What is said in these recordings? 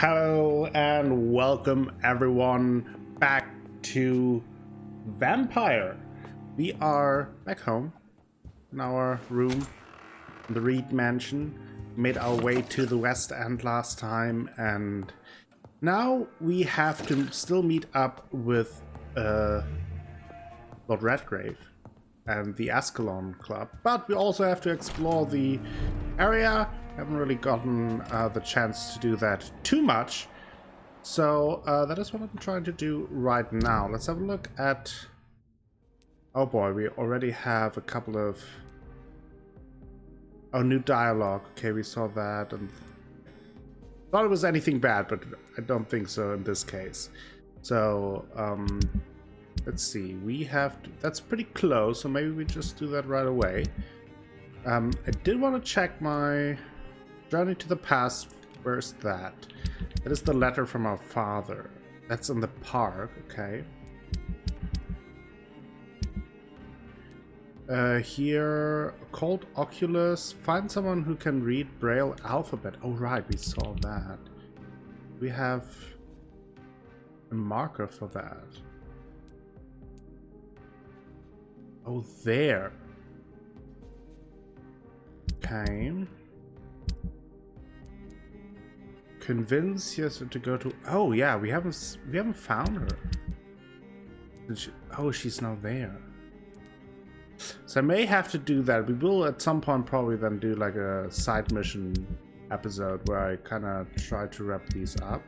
Hello and welcome everyone back to Vampyr. We are back home in our room in the Reid mansion. Made our way to the West End last time, and now we have to still meet up with Lord Redgrave and the Ascalon club, but we also have to explore the area. Haven't really gotten the chance to do that too much, so that is what I'm trying to do right now. Let's have a look at... Oh boy, we already have a couple of... Oh, new dialogue. Okay, we saw that and thought it was anything bad, but I don't think so in this case. So let's see, we have to... That's pretty close, so maybe we just do that right away. I did want to check my journey to the past. Where's that? That is the letter from our father. That's in the park. Okay. Here, cold oculus. Find someone who can read Braille alphabet. Oh right, we saw that. We have a marker for that. Oh, there. Okay. Convince Yester to go to... Oh yeah, we haven't found her. Oh, she's now there. So I may have to do that. We will at some point probably then do like a side mission episode where I kind of try to wrap these up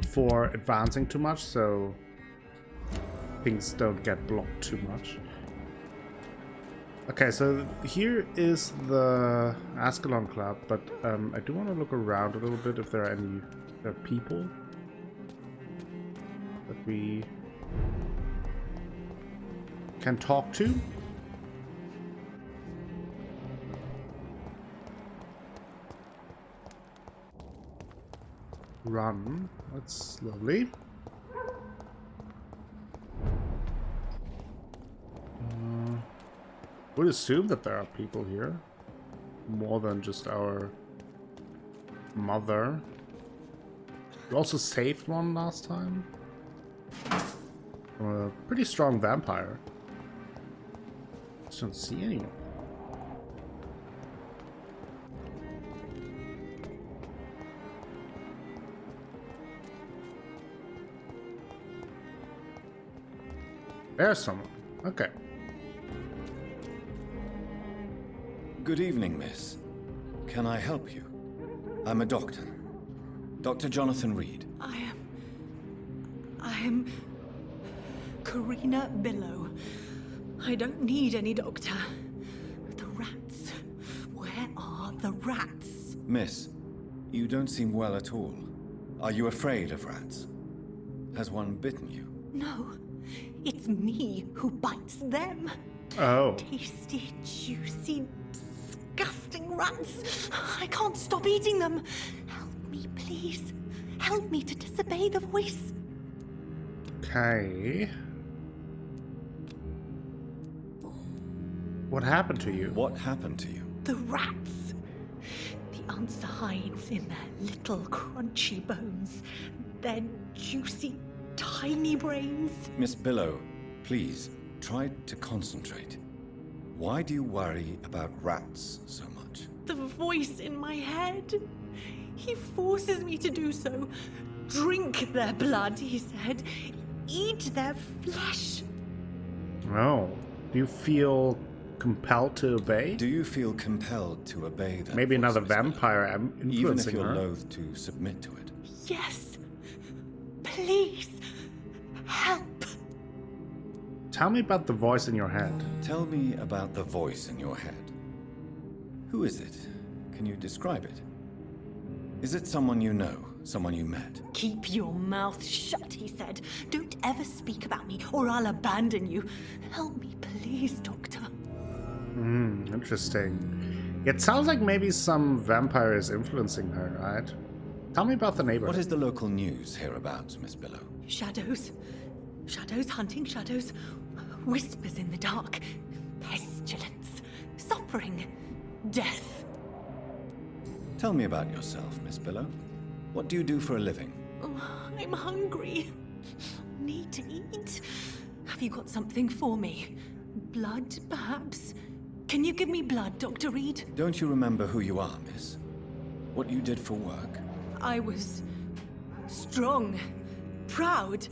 before advancing too much, so things don't get blocked too much. Okay, so here is the Ascalon club, but I do want to look around a little bit if there are any people that we can talk to. Run. That's lovely. Would assume that there are people here, more than just our mother. We also saved one last time. A pretty strong vampire. Just don't see anyone. There's someone. Okay. Good evening, miss. Can I help you? I'm a doctor. Dr. Jonathan Reid. I am Karina Billow. I don't need any doctor. The rats. Where are the rats? Miss, you don't seem well at all. Are you afraid of rats? Has one bitten you? No, it's me who bites them. Oh. Tasty, juicy, disgusting rats. I can't stop eating them. Help me, please. Help me to disobey the voice. Okay. What happened to you? What happened to you? The rats. The answer hides in their little crunchy bones. Their juicy, tiny brains. Miss Billow, please, try to concentrate. Why do you worry about rats so much? The voice in my head. He forces me to do so. Drink their blood, he said. Eat their flesh. Oh. Do you feel compelled to obey? Do you feel compelled to obey that Maybe voice, another Miss Billow? vampire Even if influencing you're her? loath to submit to it. Yes. Please. Help. Tell me about the voice in your head. Tell me about the voice in your head. Who is it? Can you describe it? Is it someone you know? Someone you met? Keep your mouth shut, he said. Don't ever speak about me, or I'll abandon you. Help me, please, Doctor. Interesting. It sounds like maybe some vampire is influencing her, right? Tell me about the neighborhood. What is the local news hereabouts, Miss Billow? Shadows. Shadows hunting shadows. Whispers in the dark. Pestilence. Suffering. Death. Tell me about yourself, Miss Billow. What do you do for a living? Oh, I'm hungry. Need to eat. Have you got something for me? Blood, perhaps? Can you give me blood, Dr. Reid? Don't you remember who you are, miss? What you did for work? I was strong, proud.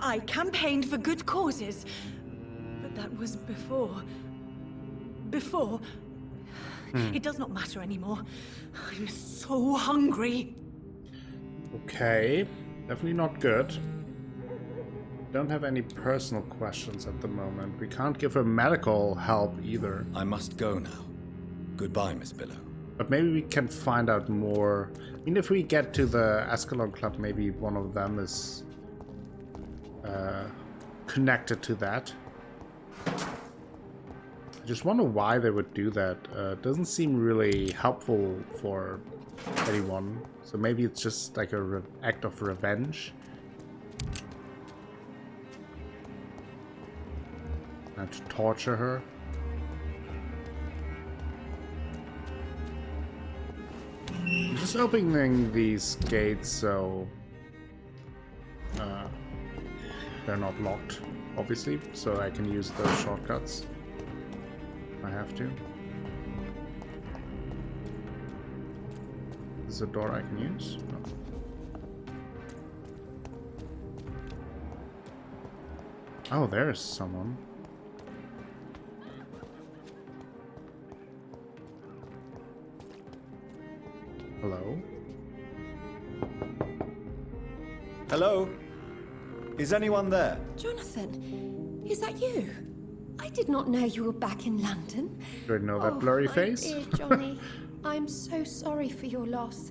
I campaigned for good causes. But that was before. It does not matter anymore. I'm so hungry. Okay, definitely not good. Don't have any personal questions at the moment. We can't give her medical help either. I must go now. Goodbye, Miss Billow. But maybe we can find out more. I mean, if we get to the Ascalon Club, maybe one of them is connected to that. I just wonder why they would do that. Doesn't seem really helpful for anyone. So maybe it's just like a act of revenge. And to torture her. I'm just opening these gates so they're not locked, obviously, so I can use those shortcuts if I have to. Is there a door I can use? No. Oh, there's someone. Hello? Hello? Is anyone there? Jonathan, is that you? I did not know you were back in London. Do I know that blurry my face? Dear Johnny, I'm so sorry for your loss.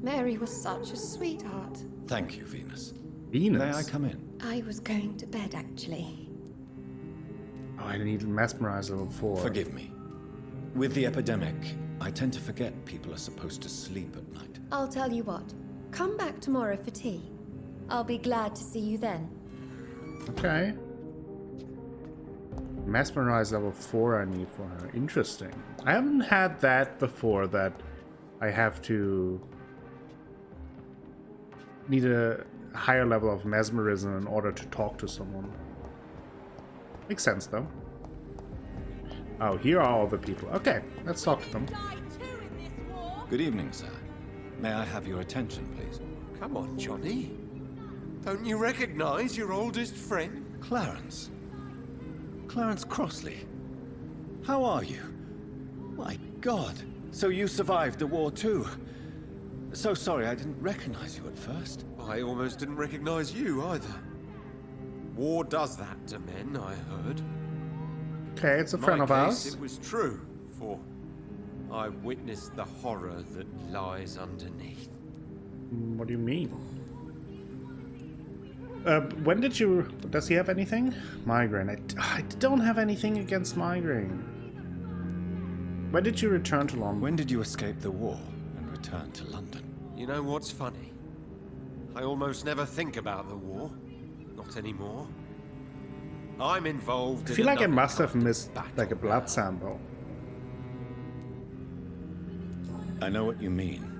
Mary was such a sweetheart. Thank you, Venus. Venus? May I come in? I was going to bed, actually. Oh, I need Mesmerize level 4. Forgive me. With the epidemic, I tend to forget people are supposed to sleep at night. I'll tell you what. Come back tomorrow for tea. I'll be glad to see you then. Okay. Mesmerize level 4 I need for her. Interesting. I haven't had that before, that I have to need a higher level of mesmerism in order to talk to someone. Makes sense though. Oh, here are all the people. Okay, let's talk to them. Good evening, sir. May I have your attention, please? Come on, Johnny. Don't you recognize your oldest friend? Clarence. Clarence Crossley. How are you? My God. So you survived the war too. So sorry I didn't recognize you at first. I almost didn't recognize you either. War does that to men, I heard. Okay, it's a friend of ours. It was true, for I witnessed the horror that lies underneath. What do you mean? When did you... Does he have anything? Migraine. I don't have anything against migraine. When did you return to London? When did you escape the war and return to London? You know what's funny? I almost never think about the war. Not anymore. I'm involved I in feel like I another must have kind of missed battle like a blood now. sample. I know what you mean.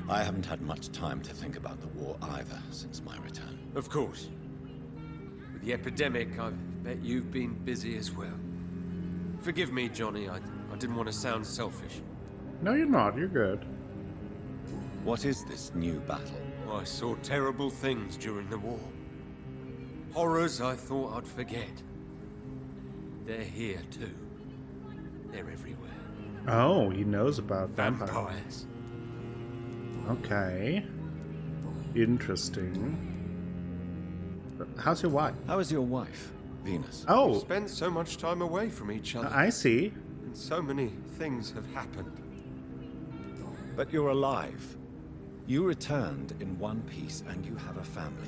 I haven't had much time to think about the war either since my return. Of course. With the epidemic, I bet you've been busy as well. Forgive me, Johnny, I didn't want to sound selfish. No, you're not. You're good. What is this new battle? I saw terrible things during the war. Horrors I thought I'd forget. They're here too. They're everywhere. Oh, he knows about vampires. Vampires. Okay. Interesting. How's your wife? How is your wife, Venus? We Oh, spend so much time away from each other. I see. And so many things have happened. But you're alive. You returned in one piece and you have a family.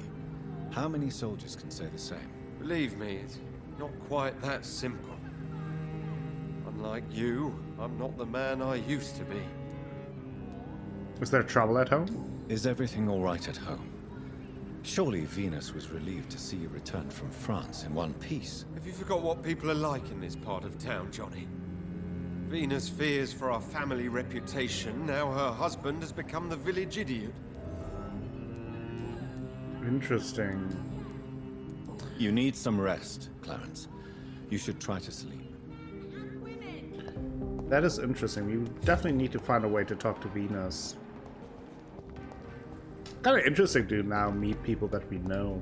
How many soldiers can say the same? Believe me, it's not quite that simple. Unlike you, I'm not the man I used to be. Is there trouble at home? Is everything all right at home? Surely Venus was relieved to see you return from France in one piece. Have you forgot what people are like in this part of town, Johnny? Venus fears for our family reputation. Now her husband has become the village idiot. Interesting. You need some rest, Clarence. You should try to sleep. That is interesting. We definitely need to find a way to talk to Venus. Kind of interesting to now meet people that we know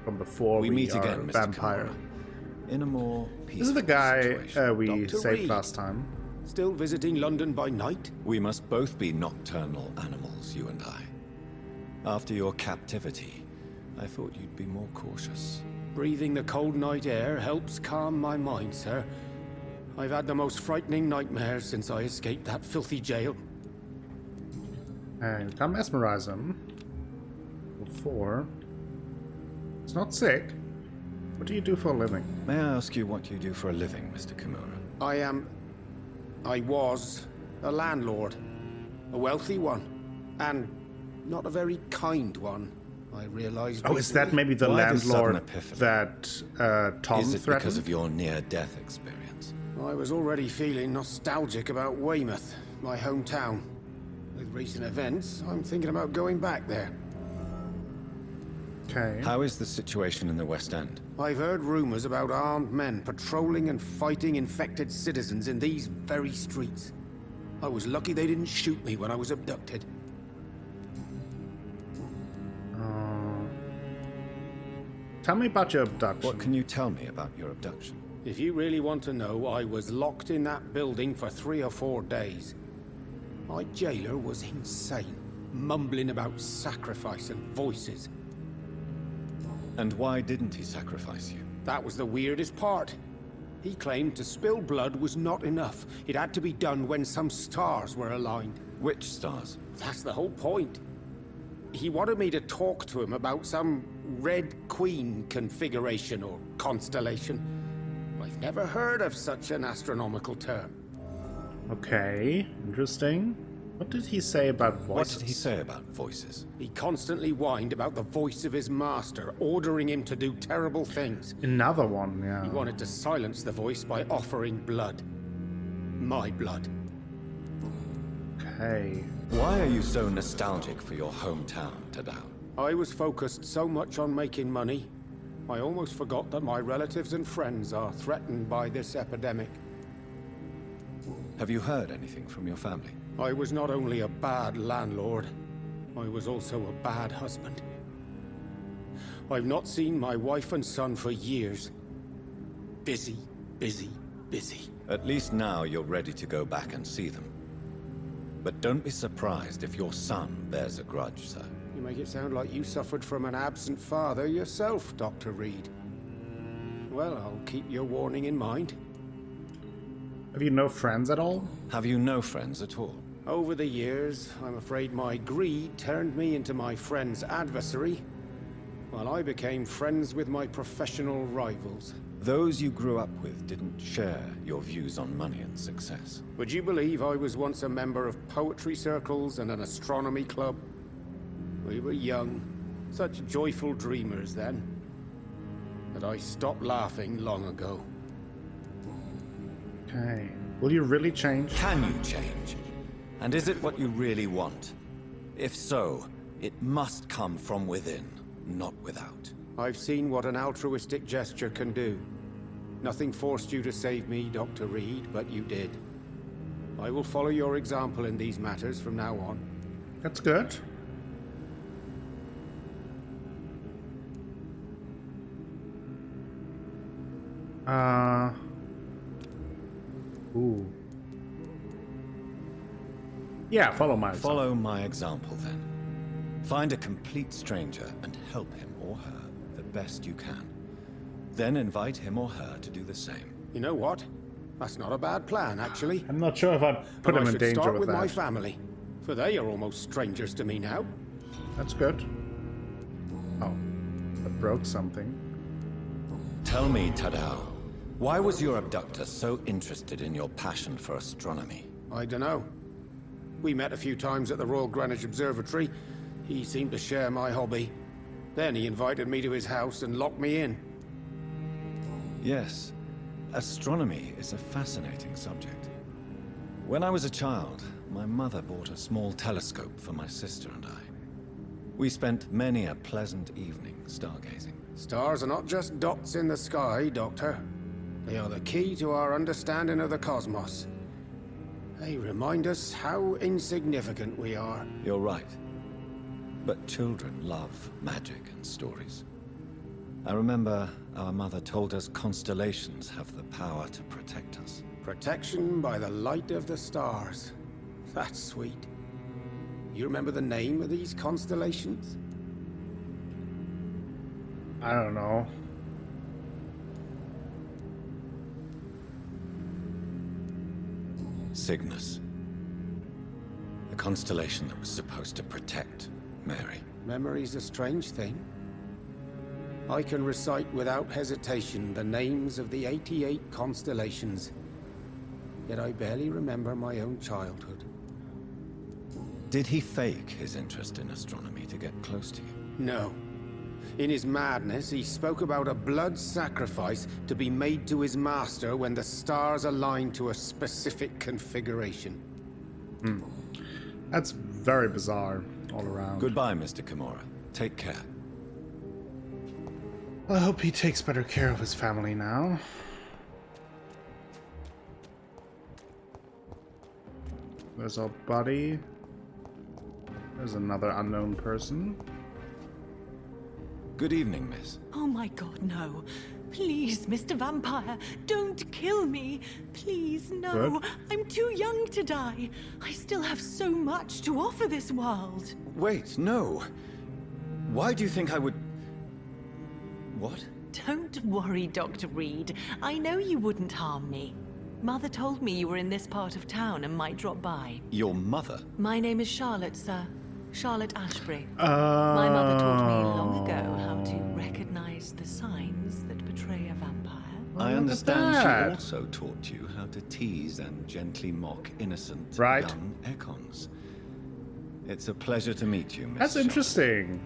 from before we meet are again, Mr. vampire. Kimura, in a more peaceful This is the guy situation. we Dr. saved Reid. last time. Still visiting London by night? We must both be nocturnal animals, you and I. After your captivity, I thought you'd be more cautious. Breathing the cold night air helps calm my mind, sir. I've had the most frightening nightmares since I escaped that filthy jail. And come mesmerize him. Before. He's not sick. What do you do for a living? May I ask you what you do for a living, Mr. Kimura? I was a landlord. A wealthy one. And not a very kind one, I realized. Oh, is that recently. maybe the Why this sudden landlord epiphany? that Tom Is it threatened? because of your near-death experience? I was already feeling nostalgic about Weymouth, my hometown. With recent events, I'm thinking about going back there. Okay. How is the situation in the West End? I've heard rumors about armed men patrolling and fighting infected citizens in these very streets. I was lucky they didn't shoot me when I was abducted. Tell me about your abduction. What can you tell me about your abduction? If you really want to know, I was locked in that building for 3 or 4 days. My jailer was insane, mumbling about sacrifice and voices. And why didn't he sacrifice you? That was the weirdest part. He claimed to spill blood was not enough. It had to be done when some stars were aligned. Which stars? That's the whole point. He wanted me to talk to him about some Red Queen configuration or constellation. I've never heard of such an astronomical term. Okay, interesting. What did he say about What voices? did he say about voices? He constantly whined about the voice of his master, ordering him to do terrible things. Another one, yeah. He wanted to silence the voice by offering blood. My blood. Okay. Why are you so nostalgic for your hometown, Tadao? I was focused so much on making money, I almost forgot that my relatives and friends are threatened by this epidemic. Have you heard anything from your family? I was not only a bad landlord, I was also a bad husband. I've not seen my wife and son for years. Busy, busy, busy. At least now you're ready to go back and see them. But don't be surprised if your son bears a grudge, sir. You make it sound like you suffered from an absent father yourself, Dr. Reid. Well, I'll keep your warning in mind. Have you no friends at all? Have you no friends at all? Over the years, I'm afraid my greed turned me into my friend's adversary, while I became friends with my professional rivals. Those you grew up with didn't share your views on money and success. Would you believe I was once a member of poetry circles and an astronomy club? We were young, such joyful dreamers then. But I stopped laughing long ago. Okay. Will you really change? Can you change? And is it what you really want? If so, it must come from within, not without. I've seen what an altruistic gesture can do. Nothing forced you to save me, Dr. Reid, but you did. I will follow your example in these matters from now on. That's good. Ooh. Yeah, follow my example. Follow my example then. Find a complete stranger and help him or her the best you can. Then invite him or her to do the same. You know what? That's not a bad plan, actually. I'm not sure if I'd put But him I in should danger start with with my that. family, for they are almost strangers to me now. That's good. Oh, I broke something. Tell me, Tadao, why was your abductor so interested in your passion for astronomy? I don't know. We met a few times at the Royal Greenwich Observatory. He seemed to share my hobby. Then he invited me to his house and locked me in. Yes, astronomy is a fascinating subject. When I was a child, my mother bought a small telescope for my sister and I. We spent many a pleasant evening stargazing. Stars are not just dots in the sky, Doctor. They are the key to our understanding of the cosmos. They remind us how insignificant we are. You're right. But children love magic and stories. I remember our mother told us constellations have the power to protect us. Protection by the light of the stars. That's sweet. You remember the name of these constellations? I don't know. Cygnus. The constellation that was supposed to protect Mary. Memory's a strange thing. I can recite without hesitation the names of the 88 constellations. Yet I barely remember my own childhood. Did he fake his interest in astronomy to get close to you? No. In his madness, he spoke about a blood sacrifice to be made to his master when the stars aligned to a specific configuration. That's very bizarre all around. Goodbye, Mr. Kimura. Take care. I hope he takes better care of his family now. There's our buddy. There's another unknown person. Good evening, miss. Oh my god, no. Please, Mr. Vampire, don't kill me. Please, no. What? I'm too young to die. I still have so much to offer this world. Wait, no. Why do you think I would... What? Don't worry, Dr. Reid. I know you wouldn't harm me. Mother told me you were in this part of town and might drop by. Your mother? My name is Charlotte, sir. Charlotte Ashbury. My mother taught me long ago how to recognize the signs that betray a vampire. I at understand that. she also taught you how to tease and gently mock innocent Right. young Ekons. It's a pleasure to meet you, Miss That's Charlotte. interesting.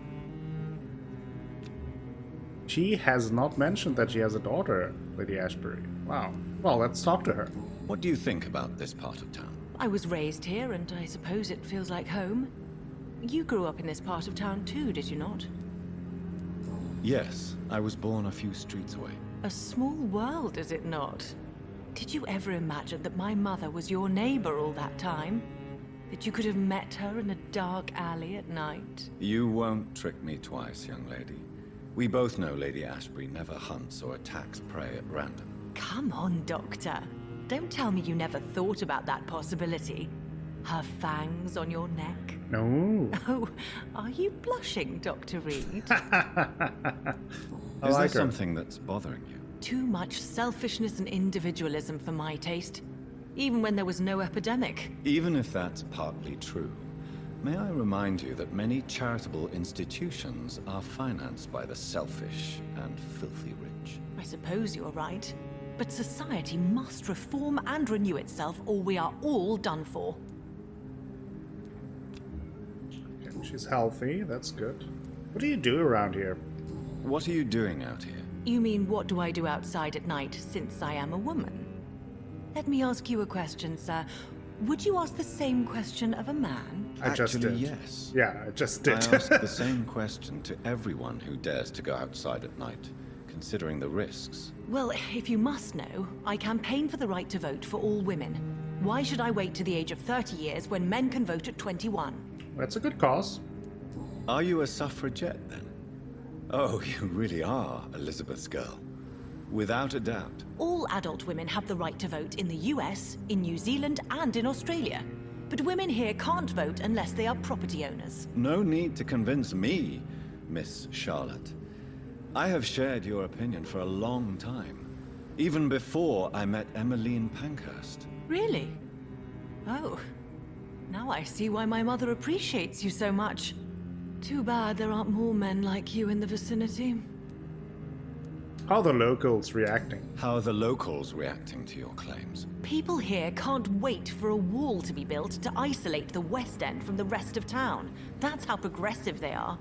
She has not mentioned that she has a daughter, Lady Ashbury. Wow. Well, let's talk to her. What do you think about this part of town? I was raised here, and I suppose it feels like home. You grew up in this part of town too, did you not? Yes, I was born a few streets away. A small world, is it not? Did you ever imagine that my mother was your neighbor all that time? That you could have met her in a dark alley at night? You won't trick me twice, young lady. We both know Lady Ashbury never hunts or attacks prey at random. Come on, Doctor. Don't tell me you never thought about that possibility. Her fangs on your neck. No. Oh, are you blushing, Dr. Reid? Is like there her. something that's bothering you? Too much selfishness and individualism for my taste. Even when there was no epidemic. Even if that's partly true, may I remind you that many charitable institutions are financed by the selfish and filthy rich. I suppose you're right. But society must reform and renew itself, or we are all done for. Okay, she's healthy. That's good. What do you do around here? What are you doing out here? You mean, what do I do outside at night, since I am a woman? Let me ask you a question, sir. Would you ask the same question of a man? I just Actually, did. yes. Yeah, I just I did. ask the same question to everyone who dares to go outside at night, considering the risks. Well, if you must know, I campaign for the right to vote for all women. Why should I wait to the age of 30 years when men can vote at 21? That's a good cause. Are you a suffragette, then? Oh, you really are Elizabeth's girl. Without a doubt. All adult women have the right to vote in the US, in New Zealand, and in Australia. But women here can't vote unless they are property owners. No need to convince me, Miss Charlotte. I have shared your opinion for a long time. Even before I met Emmeline Pankhurst. Really? Oh. Now I see why my mother appreciates you so much. Too bad there aren't more men like you in the vicinity. How are the locals reacting? How are the locals reacting to your claims? People here can't wait for a wall to be built to isolate the West End from the rest of town. That's how progressive they are.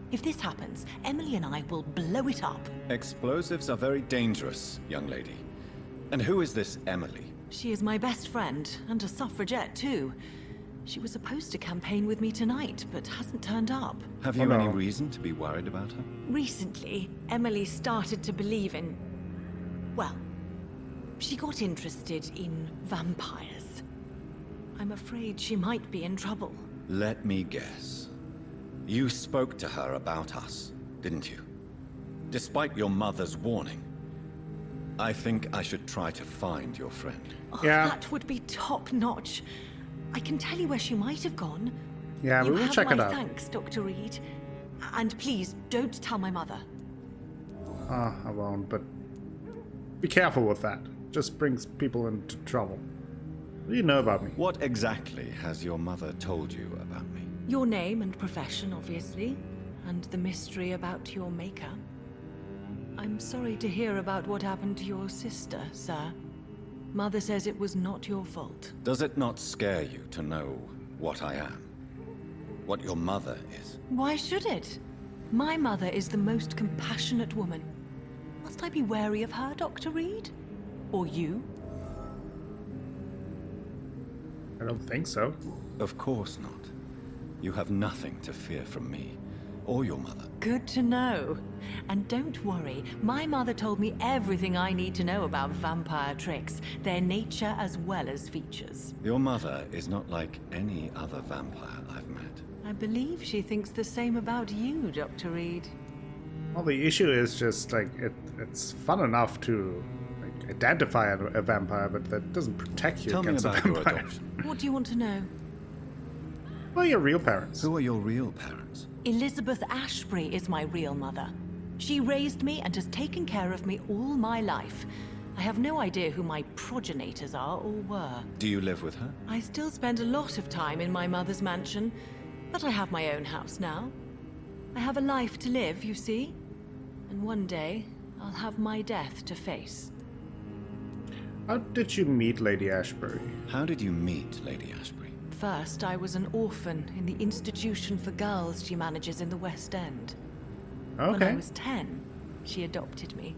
If this happens, Emily and I will blow it up. Explosives are very dangerous, young lady. And who is this Emily? She is my best friend, and a suffragette too. She was supposed to campaign with me tonight, but hasn't turned up. Have you any reason to be worried about her? Recently, Emily started to believe in... well, she got interested in vampires. I'm afraid she might be in trouble. Let me guess. You spoke to her about us, didn't you? Despite your mother's warning. I think I should try to find your friend. Oh, Yeah. that would be top-notch. I can tell you where she might have gone. Yeah, we will check it out. Thanks, Dr. Reid. And please, don't tell my mother. I won't, but be careful with that. Just brings people into trouble. What do you know about me? What exactly has your mother told you about me? Your name and profession, obviously, and the mystery about your maker. I'm sorry to hear about what happened to your sister, sir. Mother says it was not your fault. Does it not scare you to know what I am? What your mother is? Why should it? My mother is the most compassionate woman. Must I be wary of her, Dr. Reid? Or you? I don't think so. Of course not. You have nothing to fear from me, or your mother. Good to know. And don't worry, my mother told me everything I need to know about vampire tricks, their nature as well as features. Your mother is not like any other vampire I've met. I believe she thinks the same about you, Dr. Reid. Well, the issue is just like it's fun enough to like, identify a vampire, but that doesn't protect you Tell me against about a your vampire. adoption. What do you want to know? Well, your real parents. Who are your real parents? Elizabeth Ashbury is my real mother. She raised me and has taken care of me all my life. I have no idea who my progenitors are or were. Do you live with her? I still spend a lot of time in my mother's mansion, but I have my own house now. I have a life to live, you see. And one day, I'll have my death to face. How did you meet Lady Ashbury? How did you meet Lady Ashbury? First, I was an orphan in the institution for girls she manages in the West End. When I Okay. was 10, she adopted me,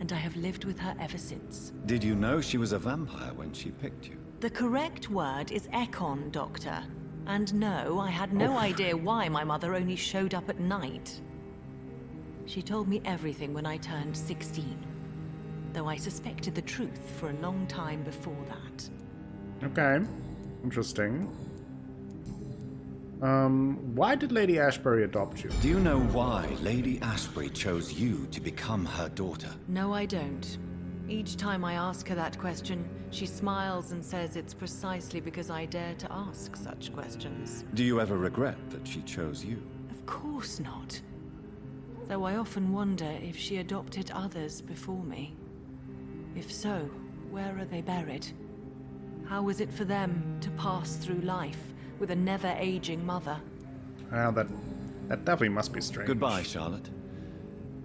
and I have lived with her ever since. Did you know she was a vampire when she picked you? The correct word is Ascalon, Doctor. And no, I had no idea why my mother only showed up at night. She told me everything when I turned 16, though I suspected the truth for a long time before that. Okay. Interesting. Why did Lady Ashbury adopt you? Do you know why Lady Ashbury chose you to become her daughter? No, I don't. Each time I ask her that question, she smiles and says it's precisely because I dare to ask such questions. Do you ever regret that she chose you? Of course not. Though I often wonder if she adopted others before me. If so, where are they buried? How was it for them to pass through life with a never-aging mother? Well, that definitely must be strange. Goodbye, Charlotte.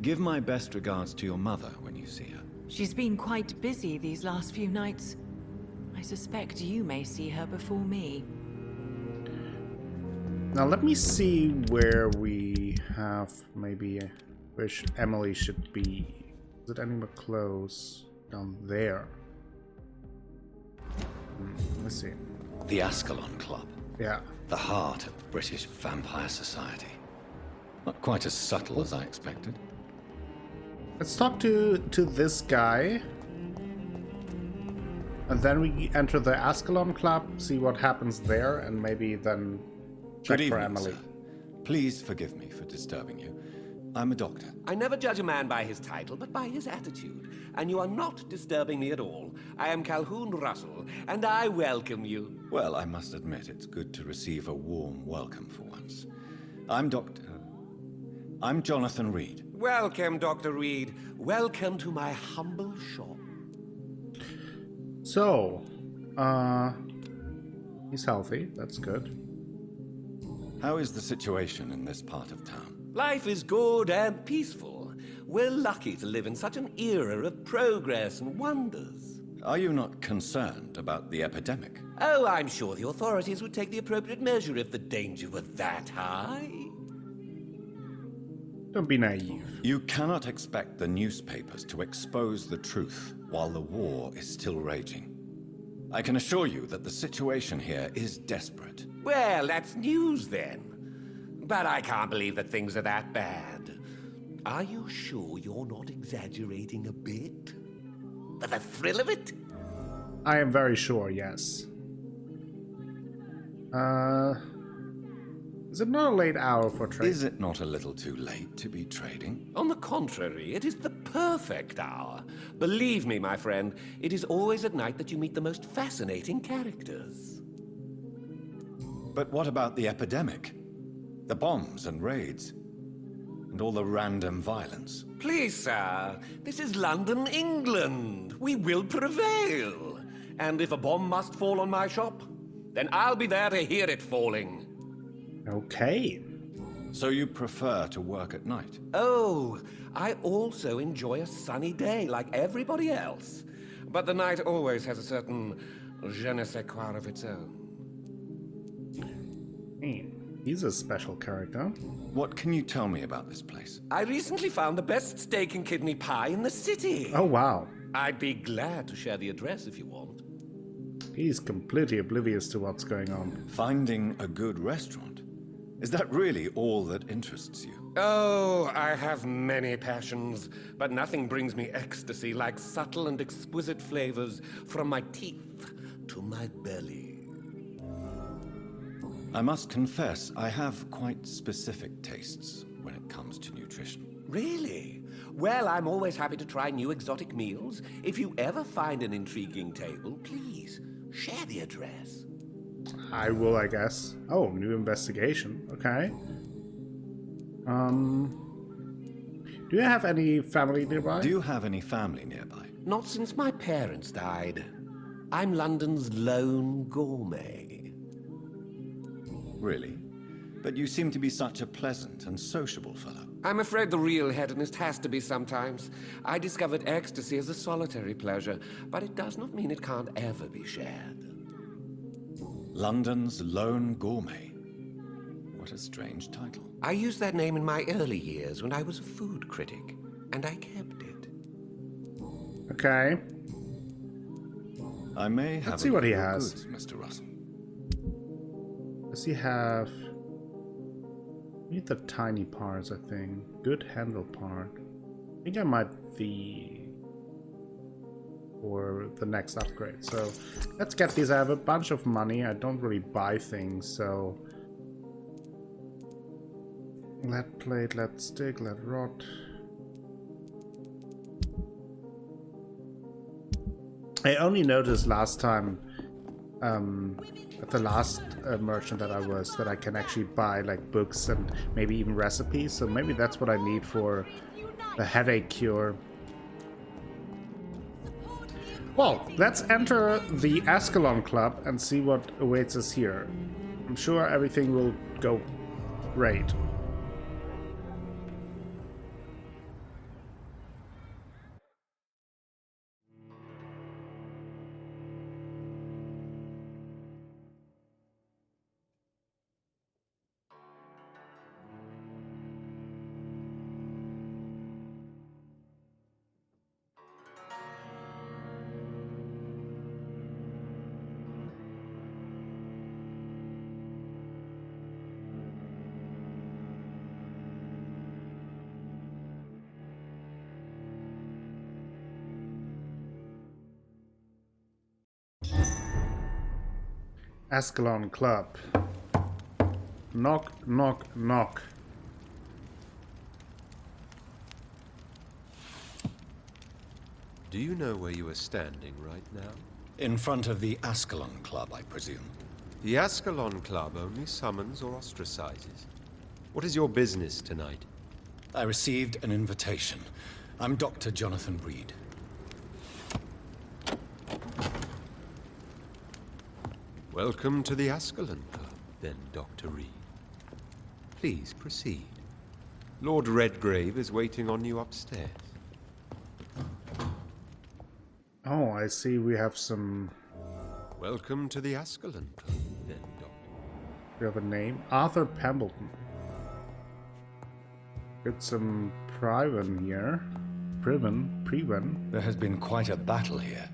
Give my best regards to your mother when you see her. She's been quite busy these last few nights. I suspect you may see her before me. Now let me see where we have maybe where Emily should be. Is it anywhere close? Down there. Let's see. The Ascalon Club. Yeah. The heart of British vampire society. Not quite as subtle as I expected. Let's talk to this guy. And then we enter the Ascalon Club, see what happens there, and maybe then check Good for evening, Emily. sir. Please forgive me for disturbing you. I'm a doctor. I never judge a man by his title, but by his attitude. And you are not disturbing me at all. I am Calhoun Russell, and I welcome you. Well, I must admit it's good to receive a warm welcome for once. I'm Jonathan Reid. Welcome, Dr. Reid. Welcome to my humble shop. So, he's healthy. That's good. How is the situation in this part of town? Life is good and peaceful. We're lucky to live in such an era of progress and wonders. Are you not concerned about the epidemic? Oh, I'm sure the authorities would take the appropriate measure if the danger were that high. Don't be naive. You cannot expect the newspapers to expose the truth while the war is still raging. I can assure you that the situation here is desperate. Well, that's news then. But I can't believe that things are that bad. Are you sure you're not exaggerating a bit? For the thrill of it? I am very sure, yes. Is it not a late hour for trading? Is it not a little too late to be trading? On the contrary, it is the perfect hour. Believe me, my friend, it is always at night that you meet the most fascinating characters. But what about the epidemic? The bombs and raids? And all the random violence? Please, sir, this is London, England. We will prevail. And if a bomb must fall on my shop, then I'll be there to hear it falling. Okay. So you prefer to work at night? Oh, I also enjoy a sunny day like everybody else. But the night always has a certain je ne sais quoi of its own. Hey, he's a special character. What can you tell me about this place? I recently found the best steak and kidney pie in the city. Oh, wow. I'd be glad to share the address if you want. He's completely oblivious to what's going on. Finding a good restaurant? Is that really all that interests you? Oh, I have many passions, but nothing brings me ecstasy like subtle and exquisite flavors from my teeth to my belly. I must confess, I have quite specific tastes when it comes to nutrition. Really? Well, I'm always happy to try new exotic meals. If you ever find an intriguing table, please share the address. I will, I guess. Oh, new investigation. Okay. Do you have any family nearby? Do you have any family nearby? Not since my parents died. I'm London's lone gourmet. Really? But you seem to be such a pleasant and sociable fellow. I'm afraid the real hedonist has to be sometimes. I discovered ecstasy as a solitary pleasure, but it does not mean it can't ever be shared. London's lone gourmet. What a strange title. I used that name in my early years when I was a food critic, and I kept it. Okay. I may have Let's see what he your has. goods, Mr. Russell. Does he have... We need the tiny parts, I think. Good handle part. I think I might be... for the next upgrade. So let's get these. I have a bunch of money. I don't really buy things, so... Lead plate, lead stick, lead rod. I only noticed last time, at the last merchant that I was, that I can actually buy like books and maybe even recipes. So maybe that's what I need for the headache cure. Well, let's enter the Ascalon Club and see what awaits us here. I'm sure everything will go great. Ascalon Club. Knock, knock, knock. Do you know where you are standing right now? In front of the Ascalon Club, I presume. The Ascalon Club only summons or ostracizes. What is your business tonight? I received an invitation. I'm Dr. Jonathan Reid. Welcome to the Ascalon Club, then, Dr. Reid. Please proceed. Lord Redgrave is waiting on you upstairs. Oh, I see we have some... Welcome to the Ascalon Club, then, Doctor. We have a name? Arthur Pembleton. Get some Priven here. Priven? There has been quite a battle here.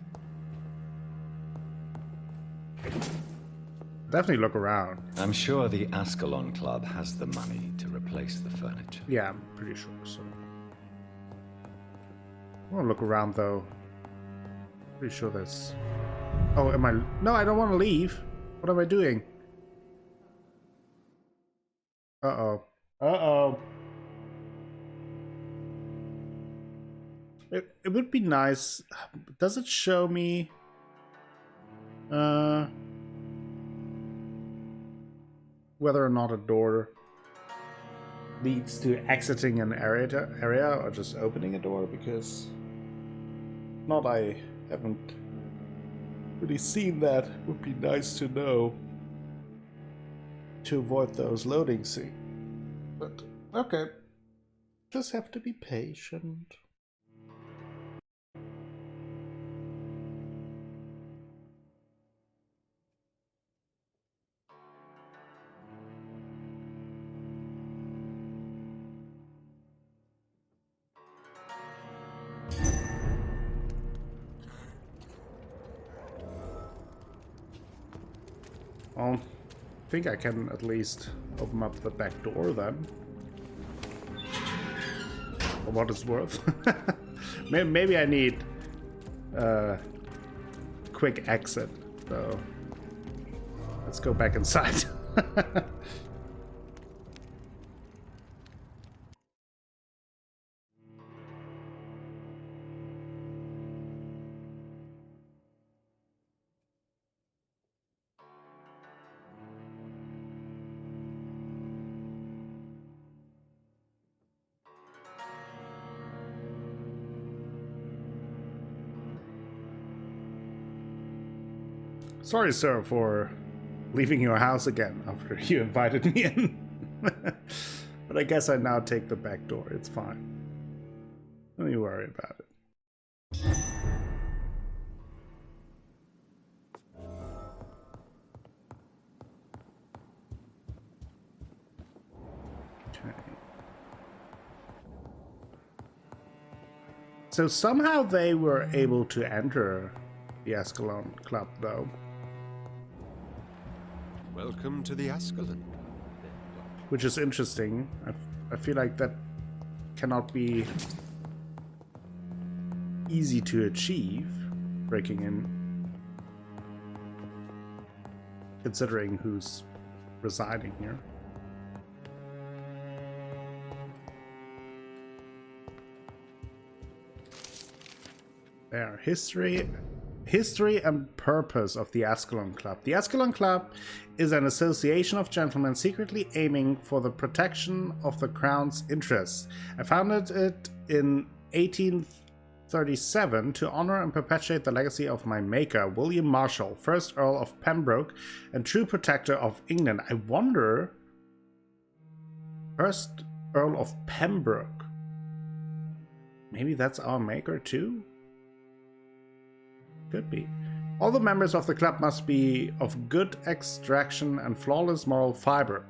definitely look around. I'm sure the Ascalon Club has the money to replace the furniture. Yeah, I'm pretty sure, so. I want to look around, though. Pretty sure there's... Oh, am I... No, I don't want to leave. What am I doing? Uh-oh. Uh-oh. It would be nice... Does it show me... whether or not a door leads to exiting an area or just opening a door? Because... Not, I haven't really seen that. Would be nice to know to avoid those loading scenes. But okay, just have to be patient. Well, I think I can at least open up the back door then. For what it's worth. Maybe I need a quick exit, so let's go back inside. Sorry, sir, for leaving your house again after you invited me in. But I guess I now take the back door. It's fine. Don't you worry about it. Okay. So somehow they were able to enter the Ascalon Club, though. Welcome to the Ascalon. Which is interesting. I feel like that cannot be easy to achieve, breaking in, considering who's residing here. There, history and purpose of the Ascalon Club. The Ascalon Club is an association of gentlemen secretly aiming for the protection of the crown's interests. I founded it in 1837 to honor and perpetuate the legacy of my maker, William Marshall, 1st Earl of Pembroke and true protector of England. I wonder... 1st Earl of Pembroke. Maybe that's our maker too? Could be. All the members of the club must be of good extraction and flawless moral fiber.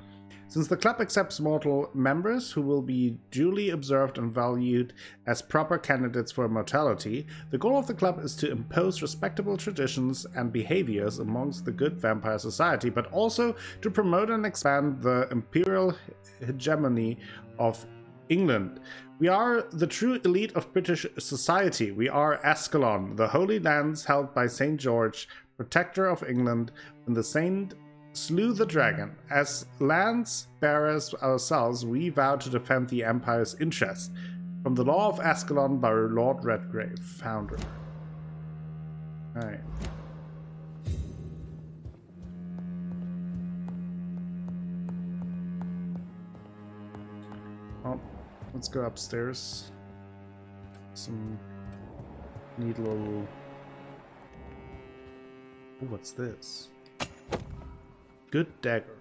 Since the club accepts mortal members who will be duly observed and valued as proper candidates for immortality, the goal of the club is to impose respectable traditions and behaviors amongst the good vampire society, but also to promote and expand the imperial hegemony of England. We are the true elite of British society. We are Ascalon, the holy lands held by St. George, protector of England, when the saint slew the dragon. As lands bearers ourselves, we vow to defend the Empire's interest. From the Law of Ascalon by Lord Redgrave, founder. Alright. Well, let's go upstairs. Some neat little... Ooh, what's this? Good dagger.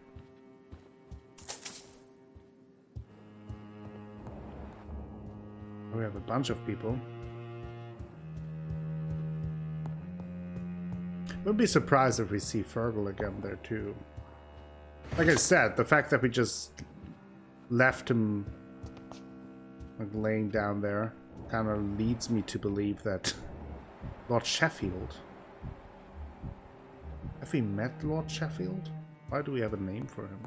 We have a bunch of people. Wouldn't be surprised if we see Fergal again there too. Like I said, the fact that we just left him like laying down there kind of leads me to believe that Lord Sheffield. Have we met Lord Sheffield? Why do we have a name for him?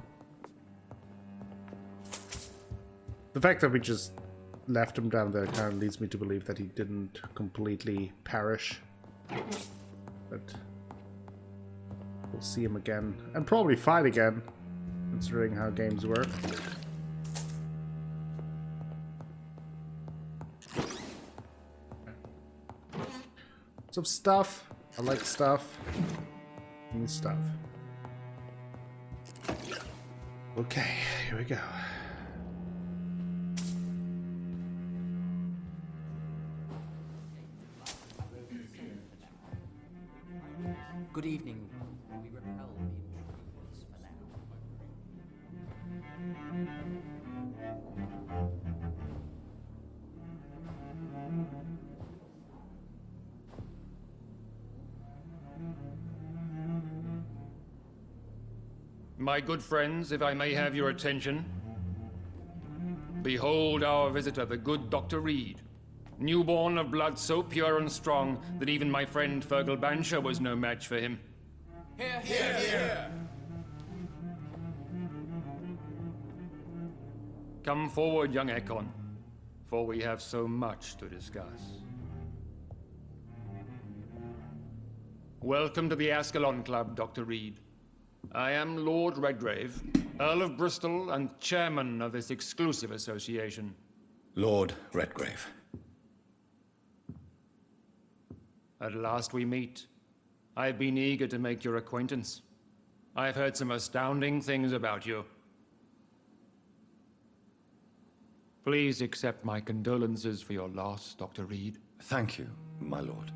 The fact that we just left him down there kind of leads me to believe that he didn't completely perish. But we'll see him again. And probably fight again, considering how games work. Some stuff. I like stuff. New stuff. Okay, here we go. Good evening. We repel the intruders for now. My good friends, if I may have your attention. Behold our visitor, the good Dr. Reid. Newborn of blood so pure and strong that even my friend Fergal Bansher was no match for him. Come forward, young Ekon, for we have so much to discuss. Welcome to the Ascalon Club, Dr. Reid. I am Lord Redgrave, Earl of Bristol and chairman of this exclusive association. Lord Redgrave. At last we meet. I've been eager to make your acquaintance. I've heard some astounding things about you. Please accept my condolences for your loss, Dr. Reid. Thank you, my lord.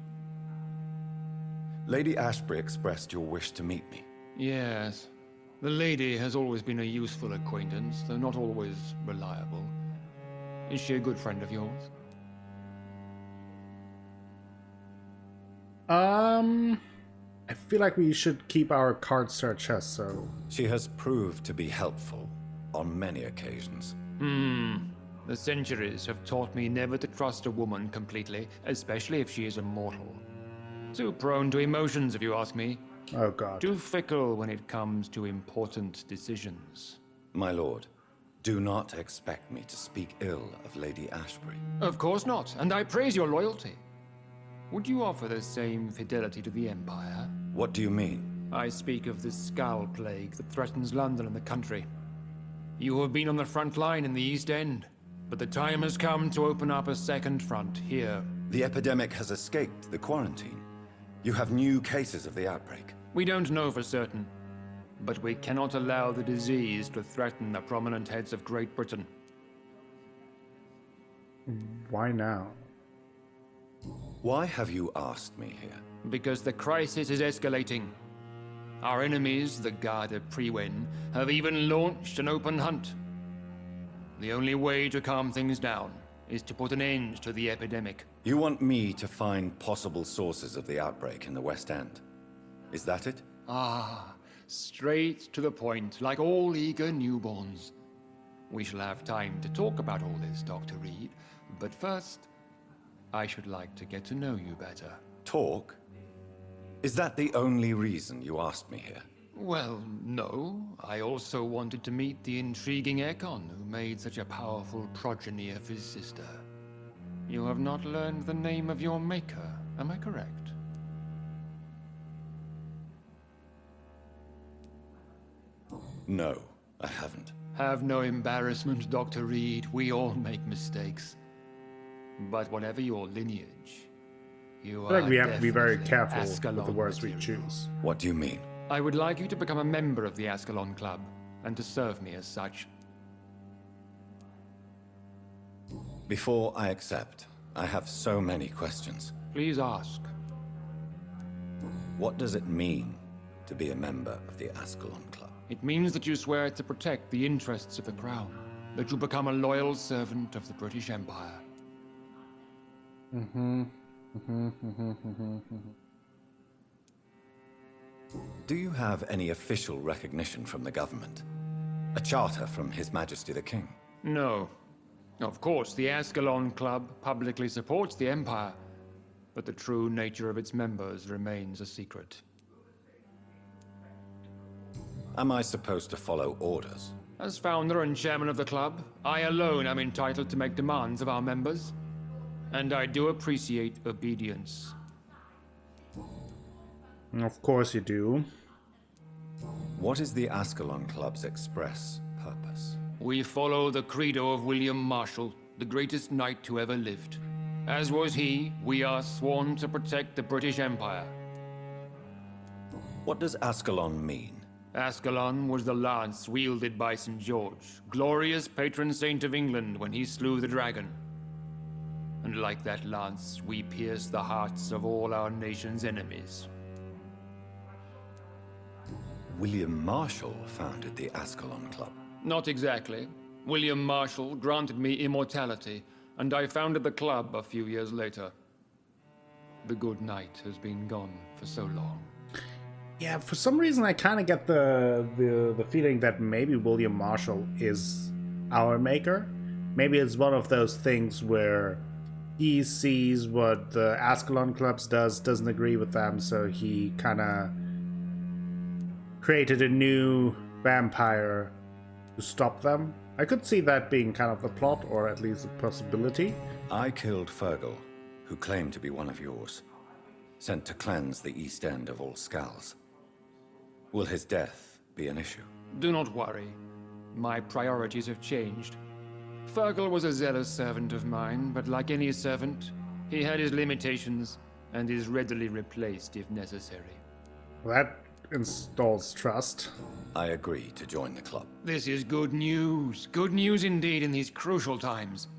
Lady Ashbury expressed your wish to meet me. Yes. The lady has always been a useful acquaintance, though not always reliable. Is she a good friend of yours? I feel like we should keep our cards to our chest, so... She has proved to be helpful on many occasions. The centuries have taught me never to trust a woman completely, especially if she is immortal. Too prone to emotions, if you ask me. Oh god. Too fickle when it comes to important decisions. My lord, do not expect me to speak ill of Lady Ashbury. Of course not, and I praise your loyalty. Would you offer the same fidelity to the Empire? What do you mean? I speak of the Skal plague that threatens London and the country. You have been on the front line in the East End, but the time has come to open up a second front here. The epidemic has escaped the quarantine. You have new cases of the outbreak. We don't know for certain, but we cannot allow the disease to threaten the prominent heads of Great Britain. Why now? Why have you asked me here? Because the crisis is escalating. Our enemies, the Garda Priwen, have even launched an open hunt. The only way to calm things down is to put an end to the epidemic. You want me to find possible sources of the outbreak in the West End? Is that it? Ah, straight to the point, like all eager newborns. We shall have time to talk about all this, Dr. Reid, but first, I should like to get to know you better. Talk? Is that the only reason you asked me here? Well, no. I also wanted to meet the intriguing Ekon who made such a powerful progeny of his sister. You have not learned the name of your maker, am I correct? No, I haven't. Have no embarrassment, Dr. Reid. We all make mistakes. But whatever your lineage, you I feel are like we have to be very definitely careful with Ascalon the words we material. choose. What do you mean? I would like you to become a member of the Ascalon Club, and to serve me as such. Before I accept, I have so many questions. Please ask. What does it mean to be a member of the Ascalon Club? It means that you swear to protect the interests of the Crown, that you become a loyal servant of the British Empire. Do you have any official recognition from the government? A charter from His Majesty the King? No. Of course, the Ascalon Club publicly supports the Empire, but the true nature of its members remains a secret. Am I supposed to follow orders? As founder and chairman of the club, I alone am entitled to make demands of our members. And I do appreciate obedience. Of course you do. What is the Ascalon Club's express purpose? We follow the credo of William Marshall, the greatest knight who ever lived. As was he, we are sworn to protect the British Empire. What does Ascalon mean? Ascalon was the lance wielded by St. George, glorious patron saint of England when he slew the dragon. And like that lance, we pierce the hearts of all our nation's enemies. William Marshall founded the Ascalon Club. Not exactly. William Marshall granted me immortality, and I founded the club a few years later. The good knight has been gone for so long. Yeah, for some reason I kind of get the feeling that maybe William Marshall is our maker. Maybe it's one of those things where he sees what the Ascalon Clubs doesn't agree with them, so he kind of created a new vampire to stop them. I could see that being kind of the plot, or at least a possibility. I killed Fergal, who claimed to be one of yours, sent to cleanse the East End of all skals. Will his death be an issue? Do not worry. My priorities have changed. Fergal was a zealous servant of mine, but like any servant, he had his limitations and is readily replaced if necessary. Well, that installs trust. I agree to join the club. This is good news. Good news indeed in these crucial times.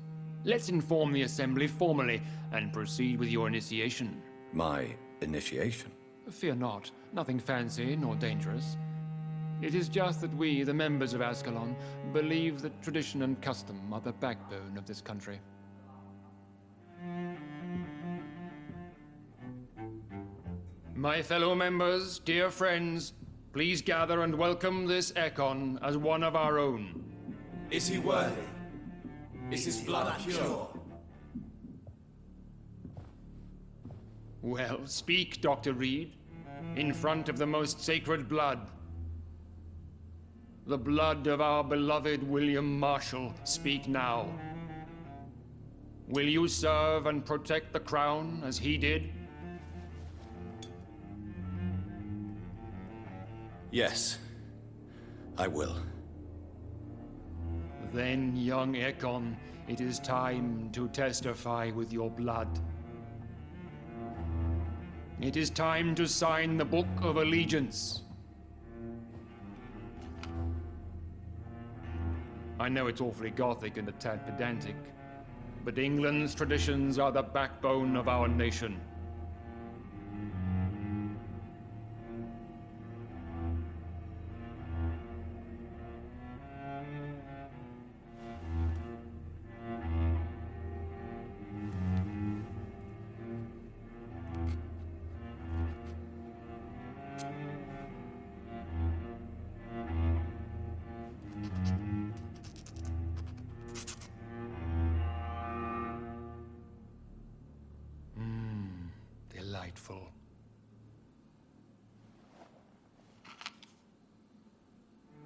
Let's inform the Assembly formally and proceed with your initiation. My initiation? Fear not. Nothing fancy nor dangerous. It is just that we, the members of Ascalon, believe that tradition and custom are the backbone of this country. My fellow members, dear friends, please gather and welcome this Ekon as one of our own. Is he worthy? Is his blood pure? Well, speak, Dr. Reid, in front of the most sacred blood. The blood of our beloved William Marshall, speak now. Will you serve and protect the crown as he did? Yes, I will. Then, young Ekon, it is time to testify with your blood. It is time to sign the Book of Allegiance. I know it's awfully gothic and a tad pedantic, but England's traditions are the backbone of our nation. Delightful.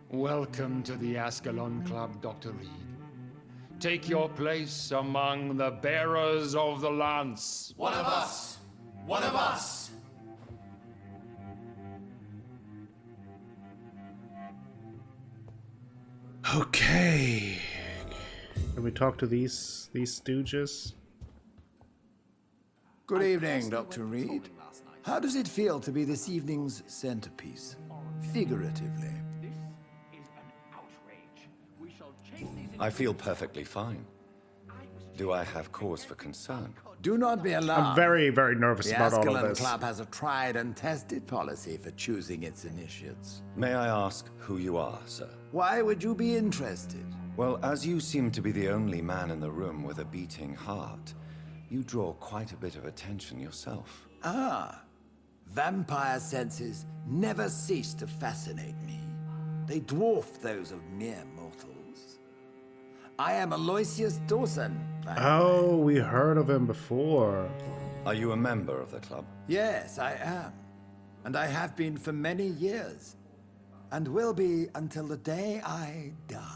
Welcome to the Ascalon Club, Dr. Reid. Take your place among the bearers of the lance. One of us! One of us! Okay. Can we talk to these stooges? Good evening, Dr. Reid. How does it feel to be this evening's centerpiece? Figuratively. I feel perfectly fine. Do I have cause for concern? Do not be alarmed. I'm very, very nervous about all of The this. Ascalon Club has a tried and tested policy for choosing its initiates. May I ask who you are, sir? Why would you be interested? Well, as you seem to be the only man in the room with a beating heart, you draw quite a bit of attention yourself. Ah, vampire senses never cease to fascinate me. They dwarf those of mere mortals. I am Aloysius Dawson. Oh, we heard of him before. Are you a member of the club? Yes, I am. And I have been for many years. and will be until the day I die.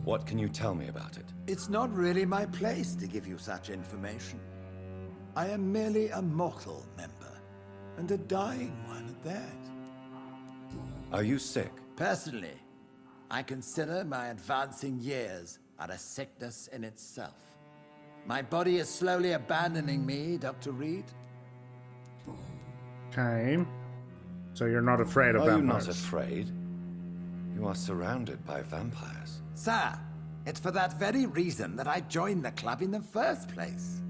What can you tell me about it? It's not really my place to give you such information. I am merely a mortal member, and a dying one at that. Are you sick? Personally, I consider my advancing years are a sickness in itself. My body is slowly abandoning me, Dr. Reid. Okay. So you're not afraid of vampires? Are you vampires? not afraid? You are surrounded by vampires. Sir, it's for that very reason that I joined the club in the first place.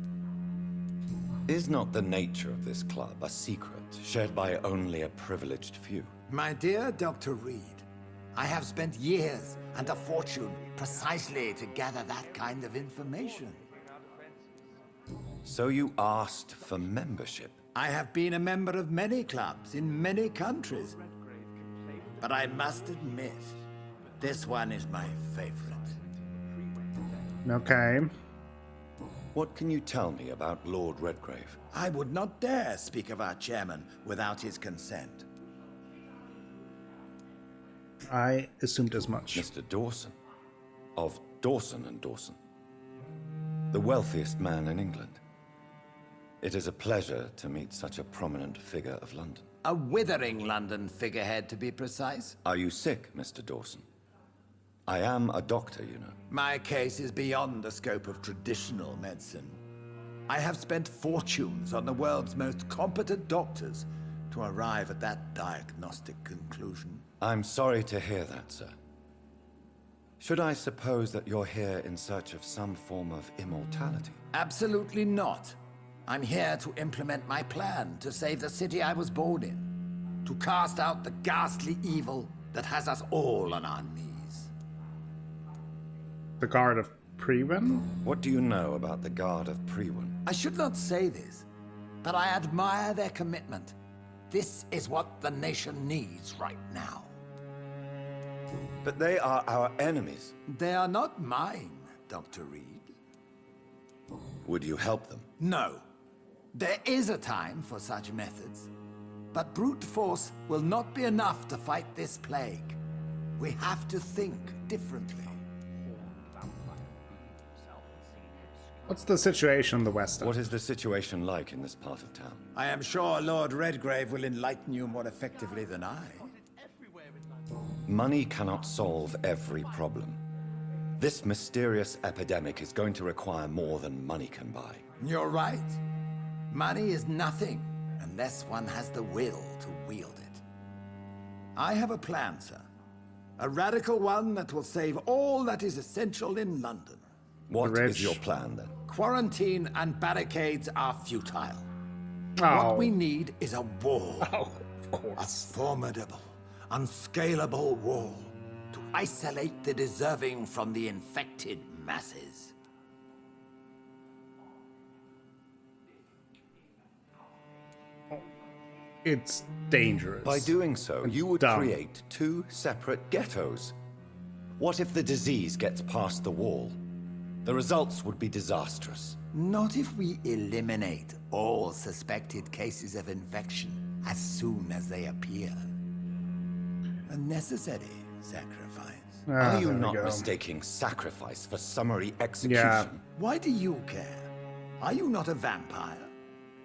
Is not the nature of this club a secret shared by only a privileged few? My dear Dr. Reid, I have spent years and a fortune precisely to gather that kind of information. So you asked for membership? I have been a member of many clubs in many countries. But I must admit, this one is my favorite. Okay. What can you tell me about Lord Redgrave? I would not dare speak of our chairman without his consent. I assumed as much. Mr. Dawson. Of Dawson and Dawson. The wealthiest man in England. It is a pleasure to meet such a prominent figure of London. A withering London figurehead, to be precise. Are you sick, Mr. Dawson? I am a doctor, you know. My case is beyond the scope of traditional medicine. I have spent fortunes on the world's most competent doctors to arrive at that diagnostic conclusion. I'm sorry to hear that, sir. Should I suppose that you're here in search of some form of immortality? Absolutely not. I'm here to implement my plan to save the city I was born in. To cast out the ghastly evil that has us all on our knees. The Guard of Priwen? What do you know about the Guard of Priwen? I should not say this, but I admire their commitment. This is what the nation needs right now. But they are our enemies. They are not mine, Dr. Reid. Would you help them? No. There is a time for such methods. But brute force will not be enough to fight this plague. We have to think differently. What's the situation in the West End? What is the situation like in this part of town? I am sure Lord Redgrave will enlighten you more effectively than I. Money cannot solve every problem. This mysterious epidemic is going to require more than money can buy. You're right. Money is nothing unless one has the will to wield it. I have a plan, sir. A radical one that will save all that is essential in London. What is your plan, then? Quarantine and barricades are futile. Oh. What we need is a wall. Oh, of course. A formidable, unscalable wall to isolate the deserving from the infected masses. It's dangerous. By doing so, you would dumb. create two separate ghettos. What if the disease gets past the wall? The results would be disastrous. Not if we eliminate all suspected cases of infection as soon as they appear. A necessary sacrifice. Are you not mistaking sacrifice for summary execution? Yeah. Why do you care? Are you not a vampire?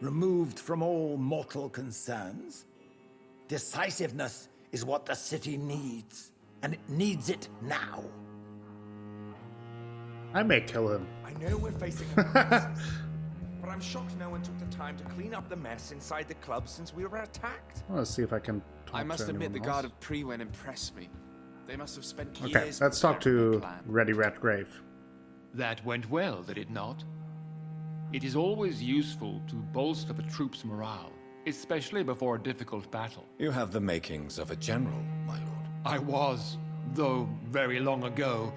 Removed from all mortal concerns? Decisiveness is what the city needs, and it needs it now. I may kill him. I know we're facing a crisis, but I'm shocked no one took the time to clean up the mess inside the club since we were attacked. Let's see if I can talk I must to admit the anyone Guard else. of Priwen impressed me. They must have spent years. Okay, let's talk preparing to the plan. Ready Redgrave. That went well, did it not? It is always useful to bolster the troops' morale, especially before a difficult battle. You have the makings of a general, my lord. I was, though very long ago.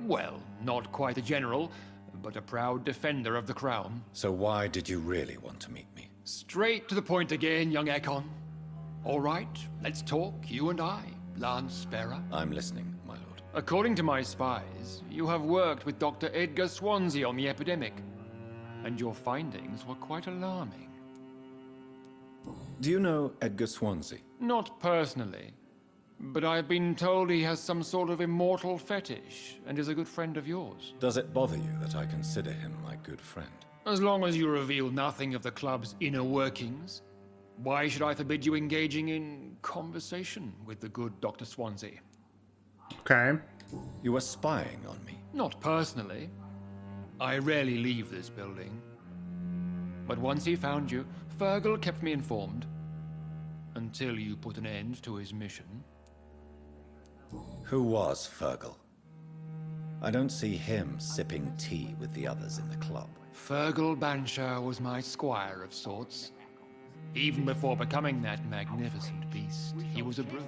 Well, not quite a general, but a proud defender of the crown. So why did you really want to meet me? Straight to the point again, young Ekon. All right, let's talk, you and I, Lance Sparrow. I'm listening, my lord. According to my spies, you have worked with Dr. Edgar Swansea on the epidemic, and your findings were quite alarming. Do you know Edgar Swansea? Not personally, but I've been told he has some sort of immortal fetish and is a good friend of yours. Does it bother you that I consider him my good friend? As long as you reveal nothing of the club's inner workings, why should I forbid you engaging in conversation with the good Dr. Swansea? Okay. You were spying on me? Not personally. I rarely leave this building. But once he found you, Fergal kept me informed. Until you put an end to his mission. Who was Fergal? I don't see him sipping tea with the others in the club. Fergal Banshire was my squire of sorts. Even before becoming that magnificent beast, he was a brute.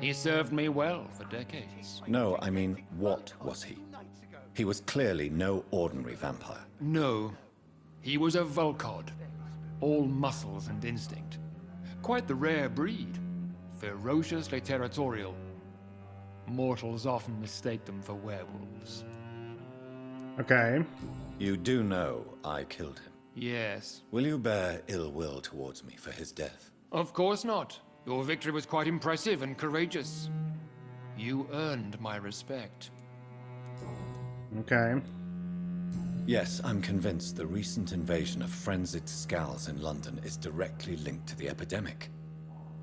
He served me well for decades. No, I mean, what was he? He was clearly no ordinary vampire. No. He was a Volcod. All muscles and instinct. Quite the rare breed. Ferociously territorial. Mortals often mistake them for werewolves. Okay. You do know I killed him? Yes. Will you bear ill will towards me for his death? Of course not. Your victory was quite impressive and courageous. You earned my respect. Okay. Yes, I'm convinced the recent invasion of frenzied skals in London is directly linked to the epidemic.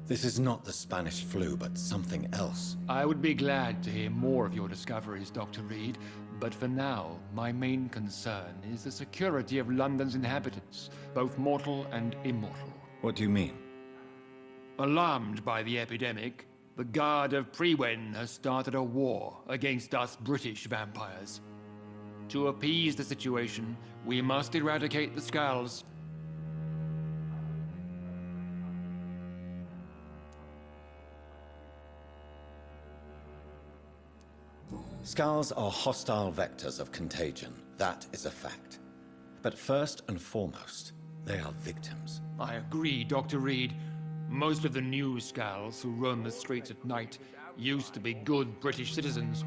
This is not the Spanish flu, but something else. I would be glad to hear more of your discoveries, Dr. Reid, but for now, my main concern is the security of London's inhabitants, both mortal and immortal. What do you mean? Alarmed by the epidemic, the Guard of Prewen has started a war against us British vampires. To appease the situation, we must eradicate the skals. Skals are hostile vectors of contagion. That is a fact. But first and foremost, they are victims. I agree, Dr. Reid. Most of the new skals who roam the streets at night used to be good British citizens,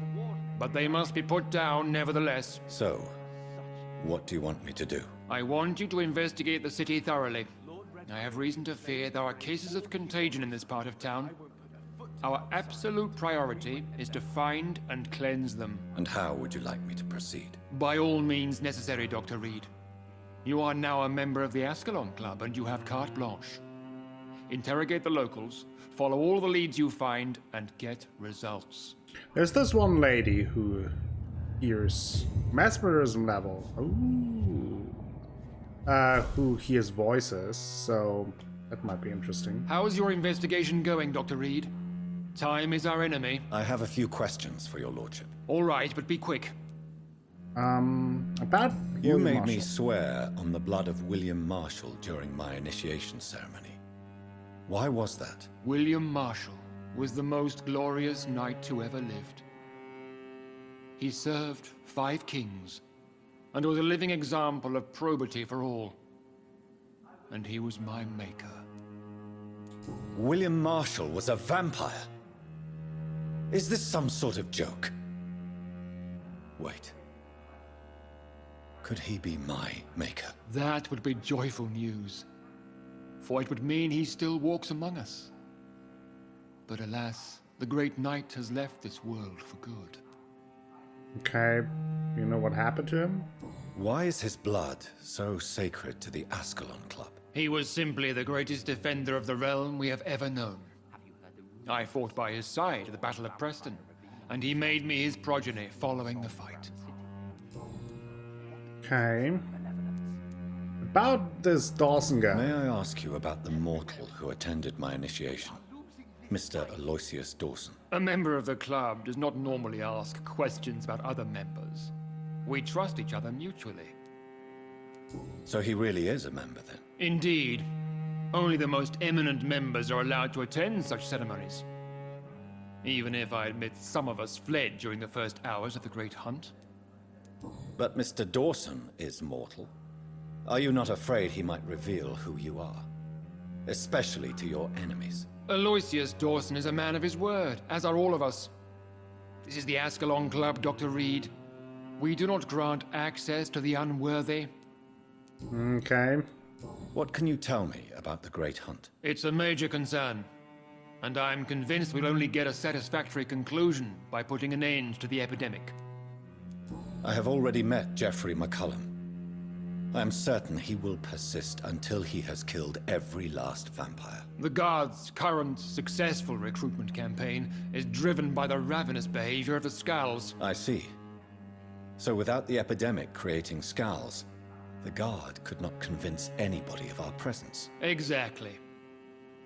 but they must be put down nevertheless. So, what do you want me to do? I want you to investigate the city thoroughly. I have reason to fear there are cases of contagion in this part of town. Our absolute priority is to find and cleanse them. And how would you like me to proceed? By all means necessary, Dr. Reid. You are now a member of the Ascalon Club and you have carte blanche. Interrogate the locals, follow all the leads you find, and get results. There's this one lady who hears mesmerism level. Ooh. Who hears voices, so that might be interesting. How's your investigation going, Dr. Reid? Time is our enemy. I have a few questions for your lordship. All right, but be quick. About You made Marshall. me swear on the blood of William Marshall during my initiation ceremony. Why was that? William Marshall was the most glorious knight who ever lived. He served 5 kings and was a living example of probity for all. And he was my maker. William Marshall was a vampire? Is this some sort of joke? Wait. Could he be my maker? That would be joyful news, for it would mean he still walks among us. But alas, the great knight has left this world for good. Okay, you know what happened to him? Why is his blood so sacred to the Ascalon Club? He was simply the greatest defender of the realm we have ever known. I fought by his side at the Battle of Preston, and he made me his progeny following the fight. Okay. About this Dawson guy. May I ask you about the mortal who attended my initiation? Mr. Aloysius Dawson. A member of the club does not normally ask questions about other members. We trust each other mutually. So he really is a member then? Indeed. Only the most eminent members are allowed to attend such ceremonies. Even if I admit some of us fled during the first hours of the Great Hunt. But Mr. Dawson is mortal. Are you not afraid he might reveal who you are? Especially to your enemies. Aloysius Dawson is a man of his word, as are all of us. This is the Ascalon Club, Dr. Reid. We do not grant access to the unworthy. Okay. What can you tell me about the Great Hunt? It's a major concern, and I'm convinced we'll only get a satisfactory conclusion by putting an end to the epidemic. I have already met Geoffrey McCullum. I am certain he will persist until he has killed every last vampire. The Guard's current successful recruitment campaign is driven by the ravenous behavior of the skals. I see. So without the epidemic creating skals, the Guard could not convince anybody of our presence. Exactly.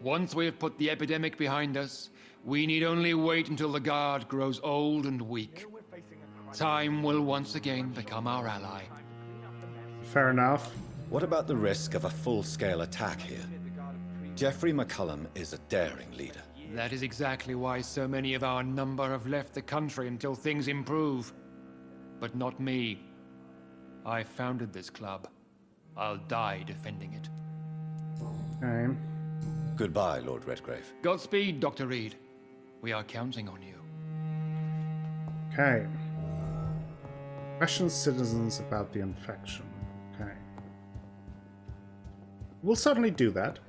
Once we have put the epidemic behind us, we need only wait until the Guard grows old and weak. Time will once again become our ally. Fair enough. What about the risk of a full-scale attack here? Geoffrey McCullum is a daring leader. That is exactly why so many of our number have left the country until things improve. But not me. I founded this club. I'll die defending it. Okay. Goodbye, Lord Redgrave. Godspeed, Dr. Reid. We are counting on you. Okay. Question citizens about the infection. Okay. We'll certainly do that.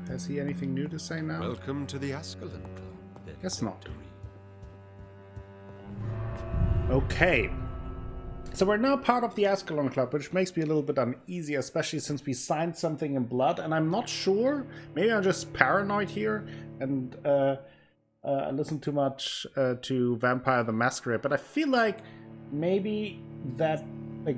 Has he anything new to say now? Welcome to the Ascalon Club. Guess not. Okay. So we're now part of the Ascalon Club, which makes me a little bit uneasy, especially since we signed something in blood, and I'm not sure. Maybe I'm just paranoid here and I listen too much to Vampire the Masquerade, but I feel like maybe that, like,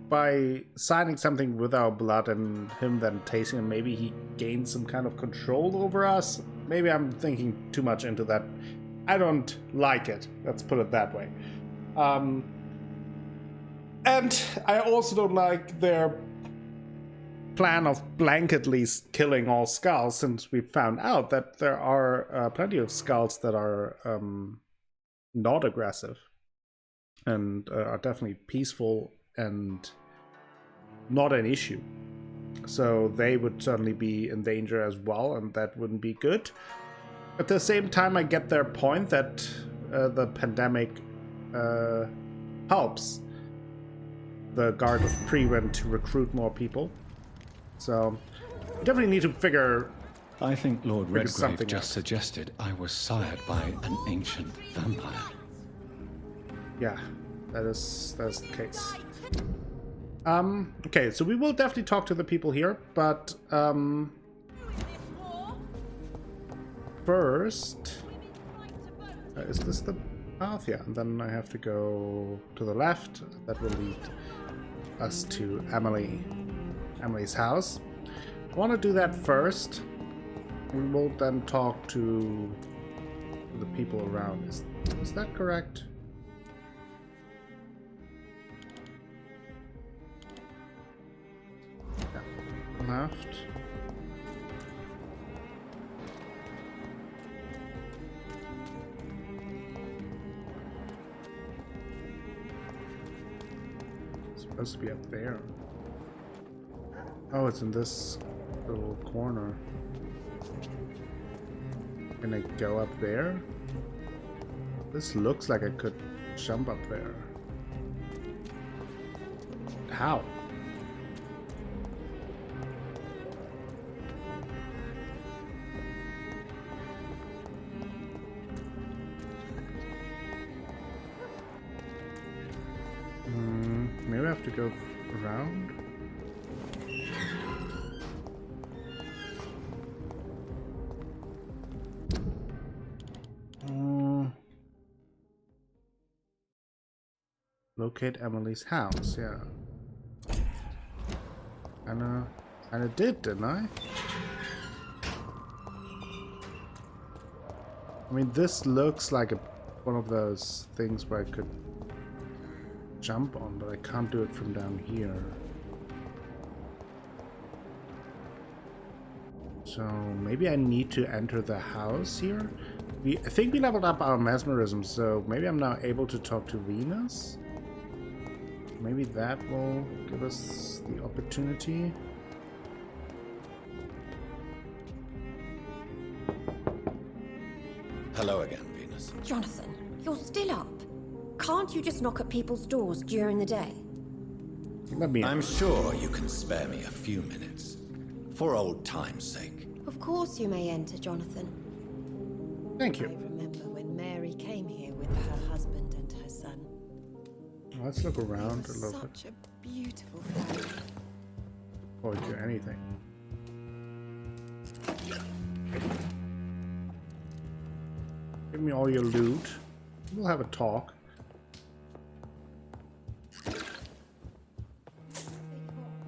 by signing something with our blood and him then tasting it, maybe he gained some kind of control over us. Maybe I'm thinking too much into that. I don't like it. Let's put it that way. And I also don't like their plan of blanketly killing all skals, since we found out that there are plenty of skals that are not aggressive and are definitely peaceful and not an issue. So they would certainly be in danger as well, and that wouldn't be good. At the same time, I get their point that the pandemic helps the Guard of Prewin to recruit more people. So we definitely need to figure. I think Lord Redgrave just out. suggested I was sired by an ancient vampire. Yeah, that is the case. Okay, so we will definitely talk to the people here, but first, is this the path? Yeah, and then I have to go to the left. That will lead us to Emily's house. I want to do that first. We will then talk to the people around. Is that correct? Left. It's supposed to be up there. Oh, it's in this little corner. Can I go up there? This looks like I could jump up there. How? Maybe I have to go around? Locate Emily's house, yeah. And I did, didn't I? I mean, this looks like one of those things where I could jump on, but I can't do it from down here. So maybe I need to enter the house here. I think we leveled up our mesmerism, so maybe I'm now able to talk to Venus. Maybe that will give us the opportunity. Hello again, Venus. Jonathan, you're still up. Can't you just knock at people's doors during the day? I'm sure you can spare me a few minutes. For old time's sake. Of course you may enter, Jonathan. Thank you. I remember when Mary came here with her husband and her son. Let's look around a little bit. Such a beautiful family. Before we do anything. Give me all your loot. We'll have a talk.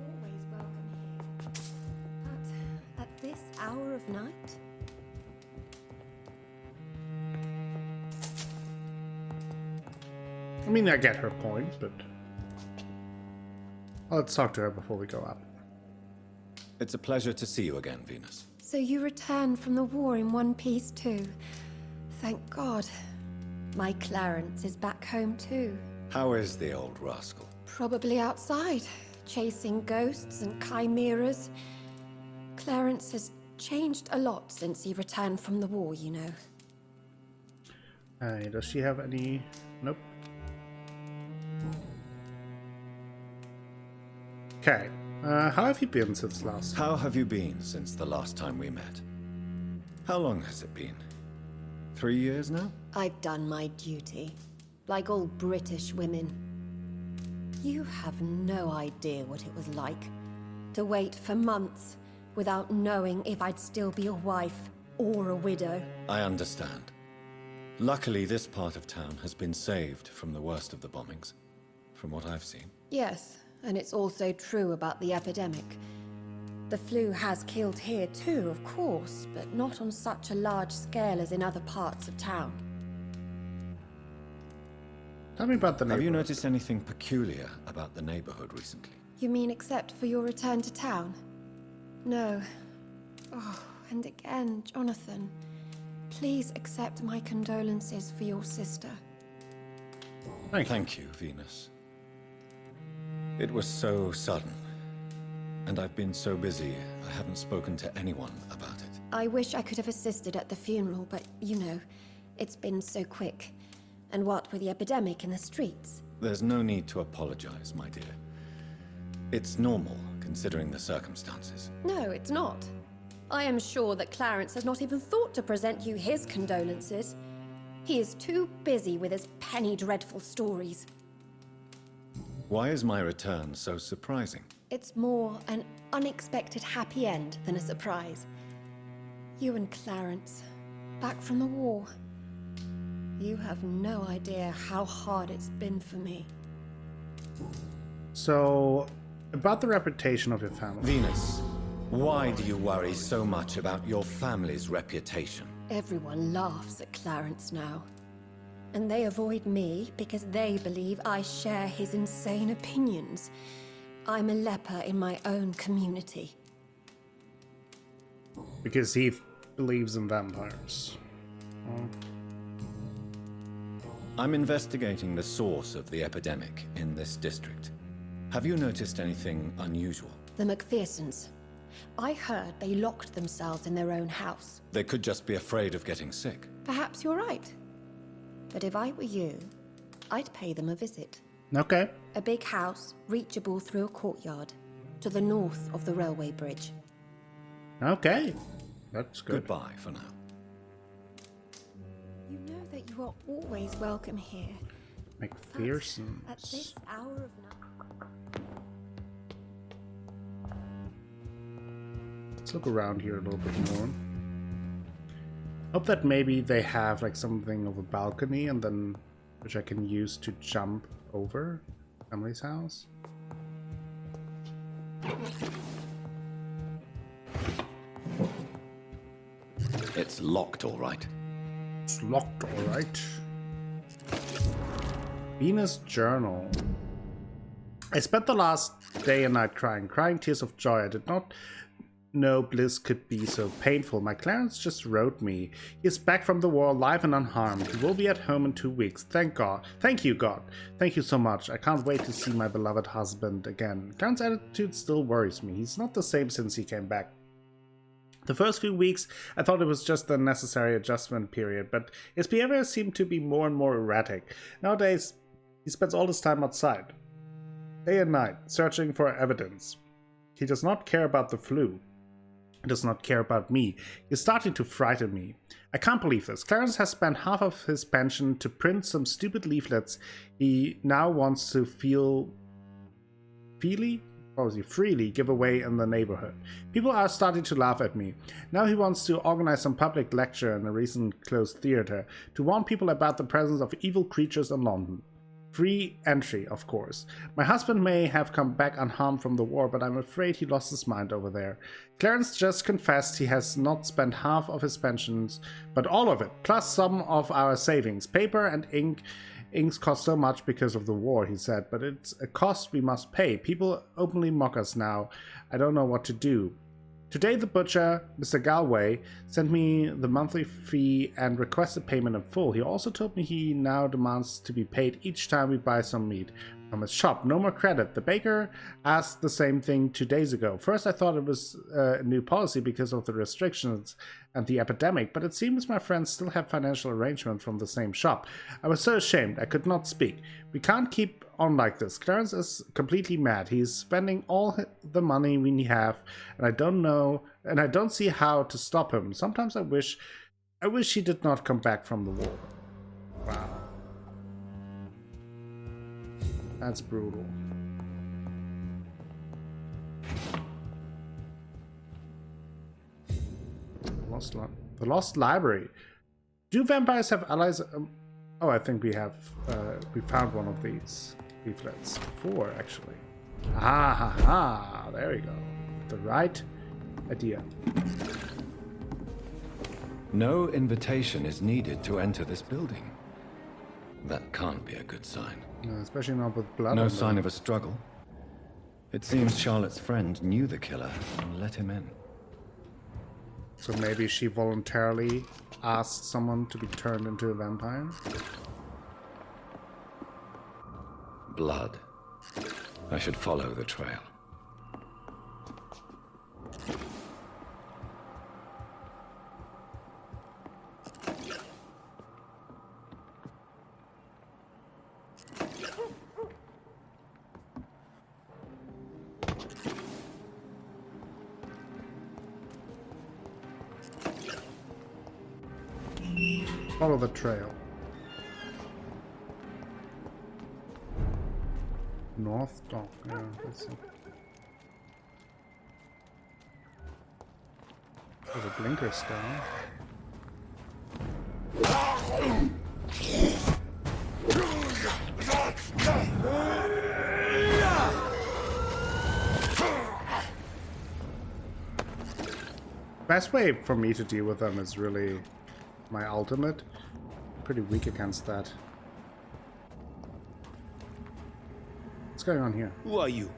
Always welcome here. But at this hour of night? I mean, I get her point, but let's talk to her before we go up. It's a pleasure to see you again, Venus. So you returned from the war in one piece too. Thank God. My Clarence is back home too. How is the old rascal? Probably outside, chasing ghosts and chimeras. Clarence has changed a lot since he returned from the war, you know. Does she have any... Nope. Okay. How have you been since last? How have you been since the last time we met? How long has it been? 3 years now? I've done my duty, like all British women. You have no idea what it was like to wait for months without knowing if I'd still be a wife or a widow. I understand. Luckily, this part of town has been saved from the worst of the bombings, from what I've seen. Yes, and it's also true about the epidemic. The flu has killed here too, of course, but not on such a large scale as in other parts of town. Tell me about the neighborhood. Have you noticed anything peculiar about the neighborhood recently? You mean except for your return to town? No. Oh, and again, Jonathan, please accept my condolences for your sister. Thank you, Venus. It was so sudden. And I've been so busy, I haven't spoken to anyone about it. I wish I could have assisted at the funeral, but you know, it's been so quick. And what with the epidemic in the streets? There's no need to apologize, my dear. It's normal, considering the circumstances. No, it's not. I am sure that Clarence has not even thought to present you his condolences. He is too busy with his penny dreadful stories. Why is my return so surprising? It's more an unexpected happy end than a surprise. You and Clarence, back from the war. You have no idea how hard it's been for me. So, about the reputation of your family. Venus, why do you worry so much about your family's reputation? Everyone laughs at Clarence now. And they avoid me because they believe I share his insane opinions. I'm a leper in my own community. Because he believes in vampires. I'm investigating the source of the epidemic in this district. Have you noticed anything unusual? The McPhersons. I heard they locked themselves in their own house. They could just be afraid of getting sick. Perhaps you're right. But if I were you, I'd pay them a visit. Okay. A big house, reachable through a courtyard, to the north of the railway bridge. Okay. That's good. Goodbye for now. You know that you are always welcome here. McPhersons. At this hour of night. Let's look around here a little bit more. Hope that maybe they have like something of a balcony and then which I can use to jump over family's house. It's locked, all right. It's locked, all right. Venus journal. I spent the last day and night crying tears of joy. I did not know bliss could be so painful. My Clarence just wrote me. He is back from the war alive and unharmed. He will be at home in 2 weeks. Thank God. Thank you, God. Thank you so much. I can't wait to see my beloved husband again. Clarence's attitude still worries me. He's not the same since he came back. The first few weeks, I thought it was just the necessary adjustment period, but his behavior seemed to be more and more erratic. Nowadays, He spends all his time outside, day and night, searching for evidence. He does not care about the flu. He does not care about me. He's starting to frighten me. I can't believe this. Clarence has spent half of his pension to print some stupid leaflets he now wants to freely give away in the neighborhood. People are starting to laugh at me. Now he wants to organize some public lecture in a recent closed theater to warn people about the presence of evil creatures in London. Free entry, of course. My husband may have come back unharmed from the war, but I'm afraid he lost his mind over there. Clarence just confessed he has not spent half of his pensions, but all of it, plus some of our savings. Paper and inks cost so much because of the war, he said, but it's a cost we must pay. People openly mock us now. I don't know what to do. Today the butcher, Mr. Galway, sent me the monthly fee and requested payment in full. He also told me he now demands to be paid each time we buy some meat from his shop. No more credit. The baker asked the same thing 2 days ago. First I thought it was a new policy because of the restrictions and the epidemic, but it seems my friends still have financial arrangements from the same shop. I was so ashamed I could not speak. We can't keep on like this. Clarence is completely mad. He's spending all the money we have, and I don't see how to stop him. Sometimes I wish he did not come back from the war. Wow. That's brutal. The Lost Library. Do vampires have allies? Oh, I think we have. We found one of these leaflets before, actually. Ah, ha, ha. There we go. The right idea. No invitation is needed to enter this building. That can't be a good sign. No, especially not with blood. No sign of a struggle. It seems Charlotte's friend knew the killer and let him in. So maybe she voluntarily asked someone to be turned into a vampire? Blood. I should follow the trail. Follow the trail. North Dock, yeah, that's it. There's a blinker down. Best way for me to deal with them is really my ultimate. Pretty weak against that. What's going on here? Who are you?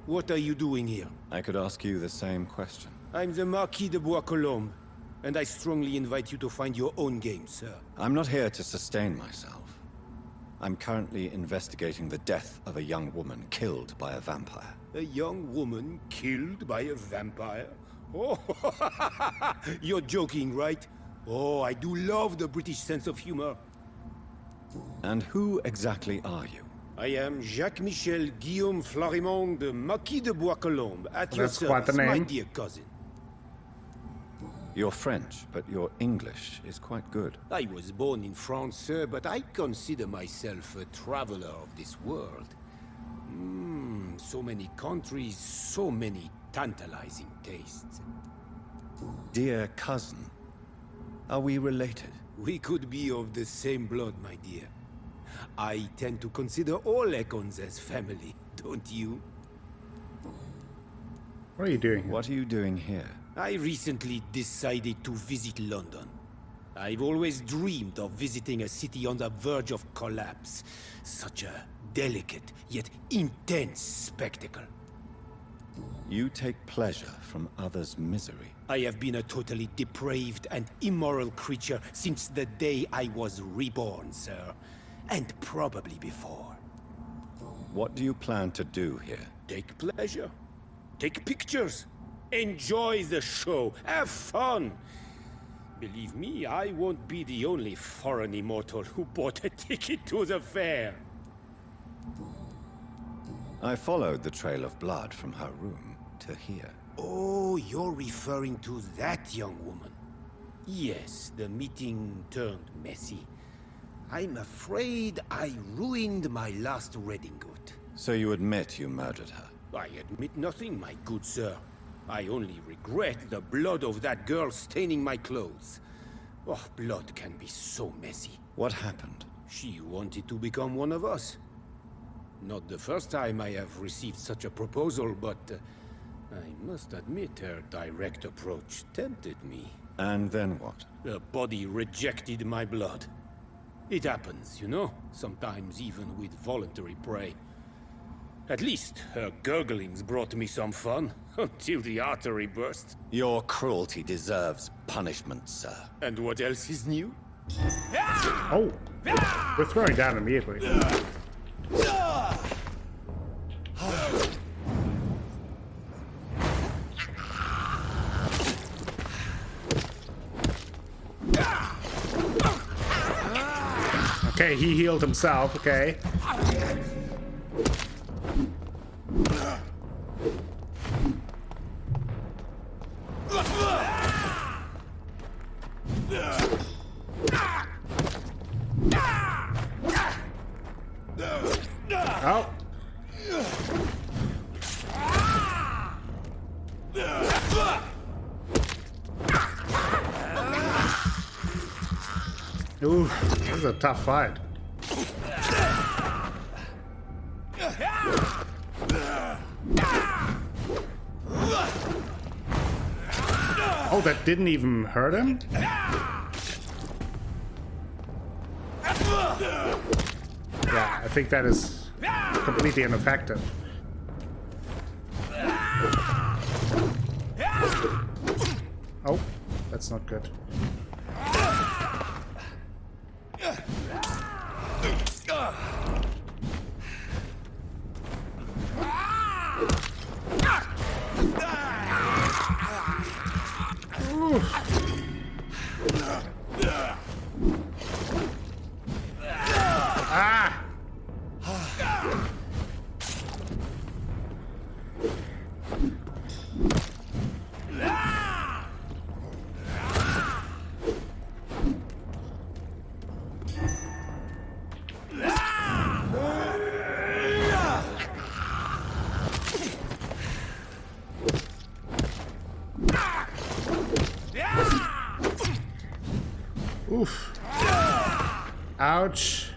What are you doing here? I could ask you the same question. I'm the Marquis de Bois-Colombes, and I strongly invite you to find your own game, sir. I'm not here to sustain myself. I'm currently investigating the death of a young woman killed by a vampire. A young woman killed by a vampire? Oh, you're joking, right? Oh, I do love the British sense of humor. And who exactly are you? I am Jacques-Michel Guillaume Florimond de Marquis de Bois-Colombes, at your That's quite the service, my name. dear cousin. You're French, but your English is quite good. I was born in France, sir, but I consider myself a traveler of this world. So many countries, so many tantalizing tastes. Dear cousin, are we related? We could be of the same blood, my dear. I tend to consider all Econs as family, don't you? What are you doing here? What are you doing here? I recently decided to visit London. I've always dreamed of visiting a city on the verge of collapse. Such a delicate, yet intense spectacle. You take pleasure from others' misery. I have been a totally depraved and immoral creature since the day I was reborn, sir. And probably before. What do you plan to do here? Take pleasure. Take pictures. Enjoy the show. Have fun. Believe me, I won't be the only foreign immortal who bought a ticket to the fair. I followed the trail of blood from her room to here. Oh, you're referring to that young woman. Yes, the meeting turned messy. I'm afraid I ruined my last wedding good. So you admit you murdered her? I admit nothing, my good sir. I only regret the blood of that girl staining my clothes. Oh, blood can be so messy. What happened? She wanted to become one of us. Not the first time I have received such a proposal, but I must admit her direct approach tempted me. And then what? The body rejected my blood. It happens, you know, sometimes even with voluntary prey. At least her gurglings brought me some fun, until the artery burst. Your cruelty deserves punishment, sir. And what else is new? Oh, we're throwing down immediately. Okay, he healed himself, okay. Oh. Ooh, this is a tough fight. Oh, that didn't even hurt him? Yeah, I think that is completely ineffective. Oh, that's not good. Ah! Oof. Ouch.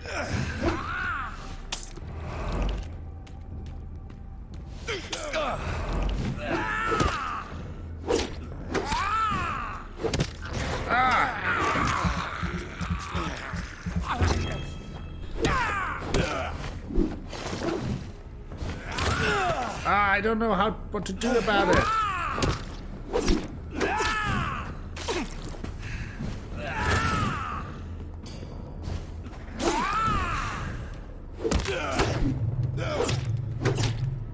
I don't know what to do about it.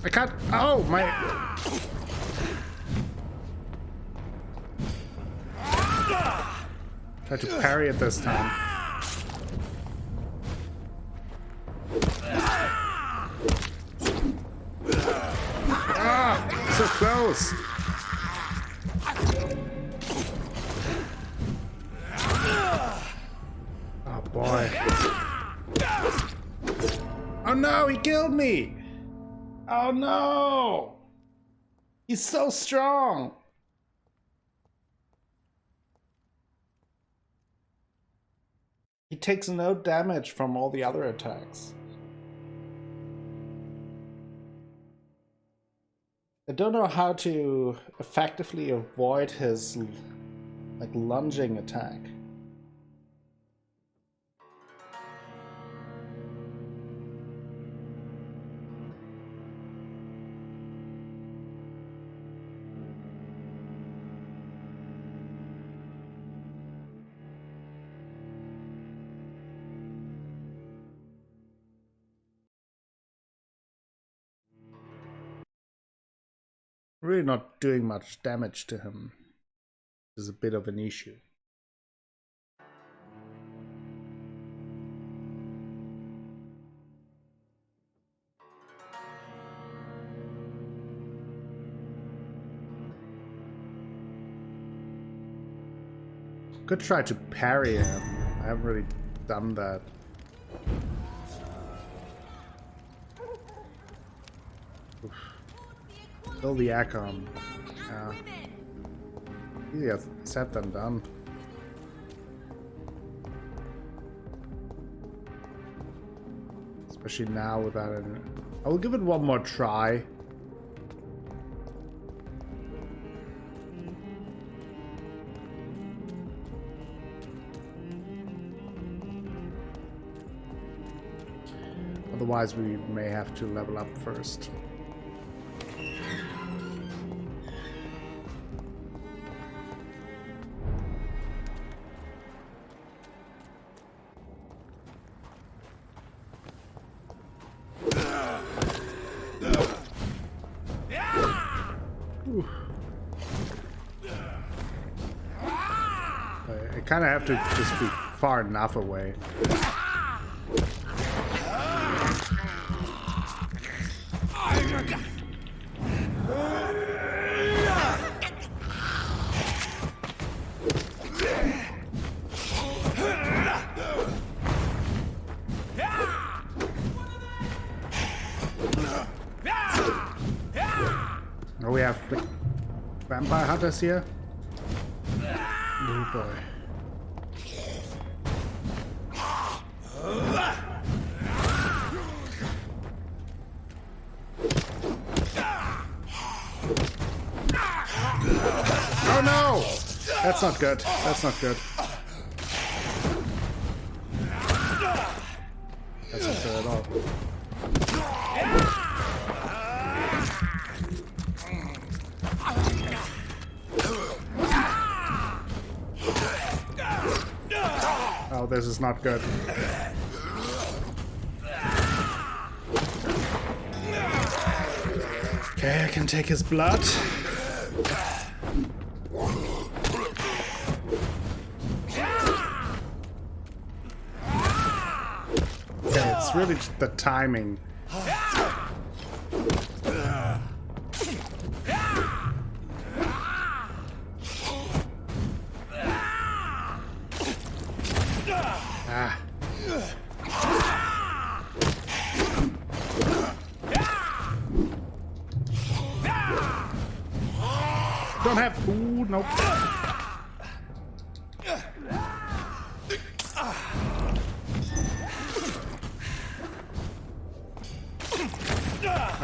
I can't. Oh my. Try to parry it this time. Ah, so close. Oh boy. Oh no, he killed me. Oh no! He's so strong! He takes no damage from all the other attacks. I don't know how to effectively avoid his like lunging attack. Really not doing much damage to him. Is a bit of an issue. Could try to parry him. I haven't really done that. Oof. Kill the Ascalon. Yeah. Easier said than done. Especially now without it. I will give it one more try. Otherwise, we may have to level up first. I kind of have to just be far enough away. Oh, we have the vampire hunters here. Oh boy. Oh no! That's not good. That's not good. That's not good at all. Oh, this is not good. Okay, I can take his blood. Okay, it's really just the timing. Ah. Don't have. Ooh, nope.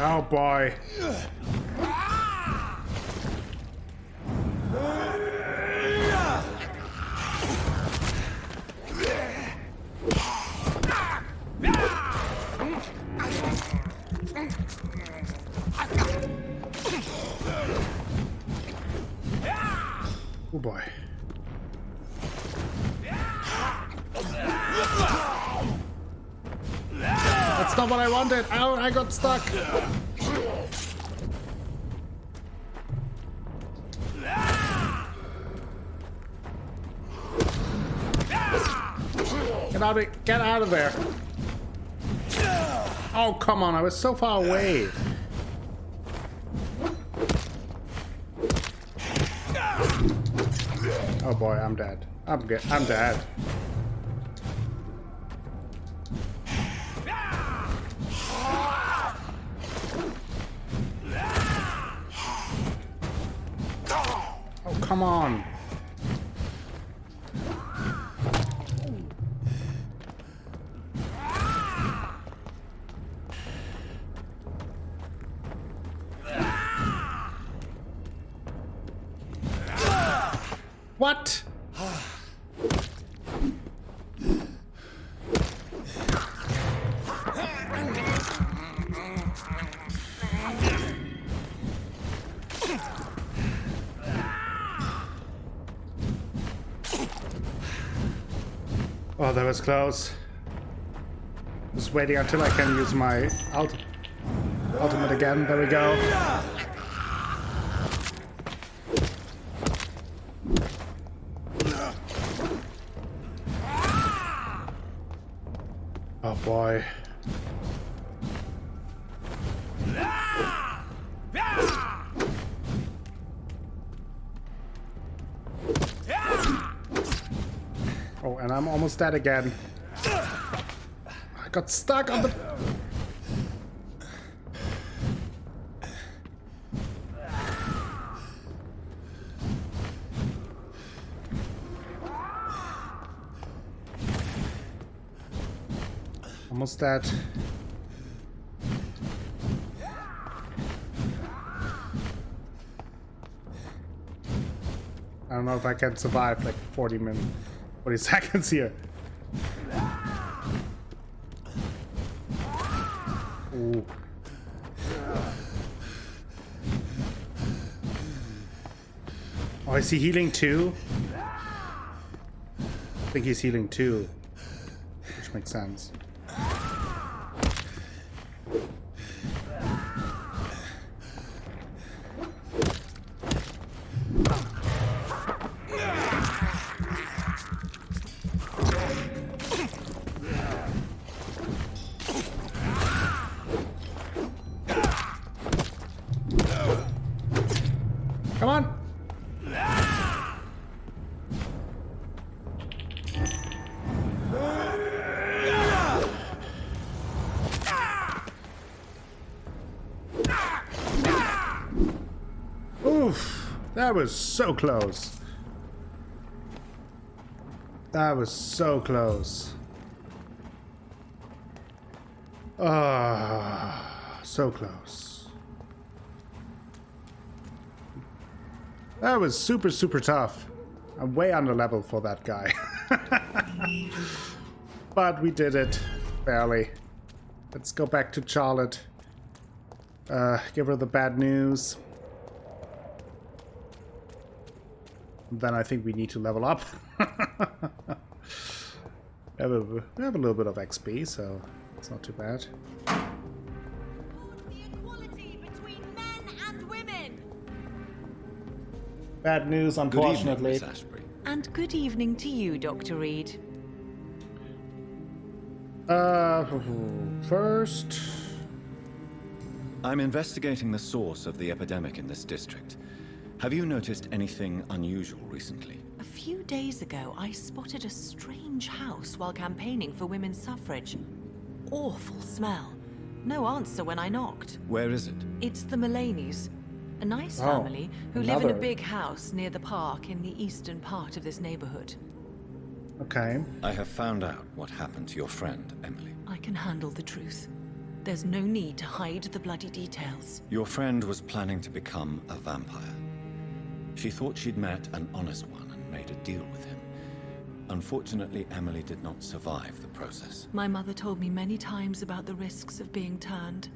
Oh boy. Oh boy. That's not what I wanted. Ow, I got stuck. Get out of there. Oh, come on. I was so far away. Oh boy, I'm dead. I'm dead. Oh, come on. What? Oh, that was close. Just waiting until I can use my ultimate again. There we go. Oh boy. and I'm almost dead again. I got stuck on the... Almost dead. I don't know if I can survive like 40 seconds here. Ooh. Oh, is he healing too? I think he's healing too, which makes sense. Come on! Oof! That was so close. That was so close. Ah, so close. That was super, super tough. I'm way under level for that guy. But we did it. Barely. Let's go back to Charlotte. Give her the bad news. Then I think we need to level up. we have a little bit of XP, so it's not too bad. Bad news, unfortunately. Good evening, Miss Ashbury. And good evening to you, Dr. Reid. First... I'm investigating the source of the epidemic in this district. Have you noticed anything unusual recently? A few days ago, I spotted a strange house while campaigning for women's suffrage. Awful smell. No answer when I knocked. Where is it? It's the Mullaneys. A nice family who live in a big house near the park in the eastern part of this neighborhood. Okay. I have found out what happened to your friend, Emily. I can handle the truth. There's no need to hide the bloody details. Your friend was planning to become a vampire. She thought she'd met an honest one and made a deal with him. Unfortunately, Emily did not survive the process. My mother told me many times about the risks of being turned.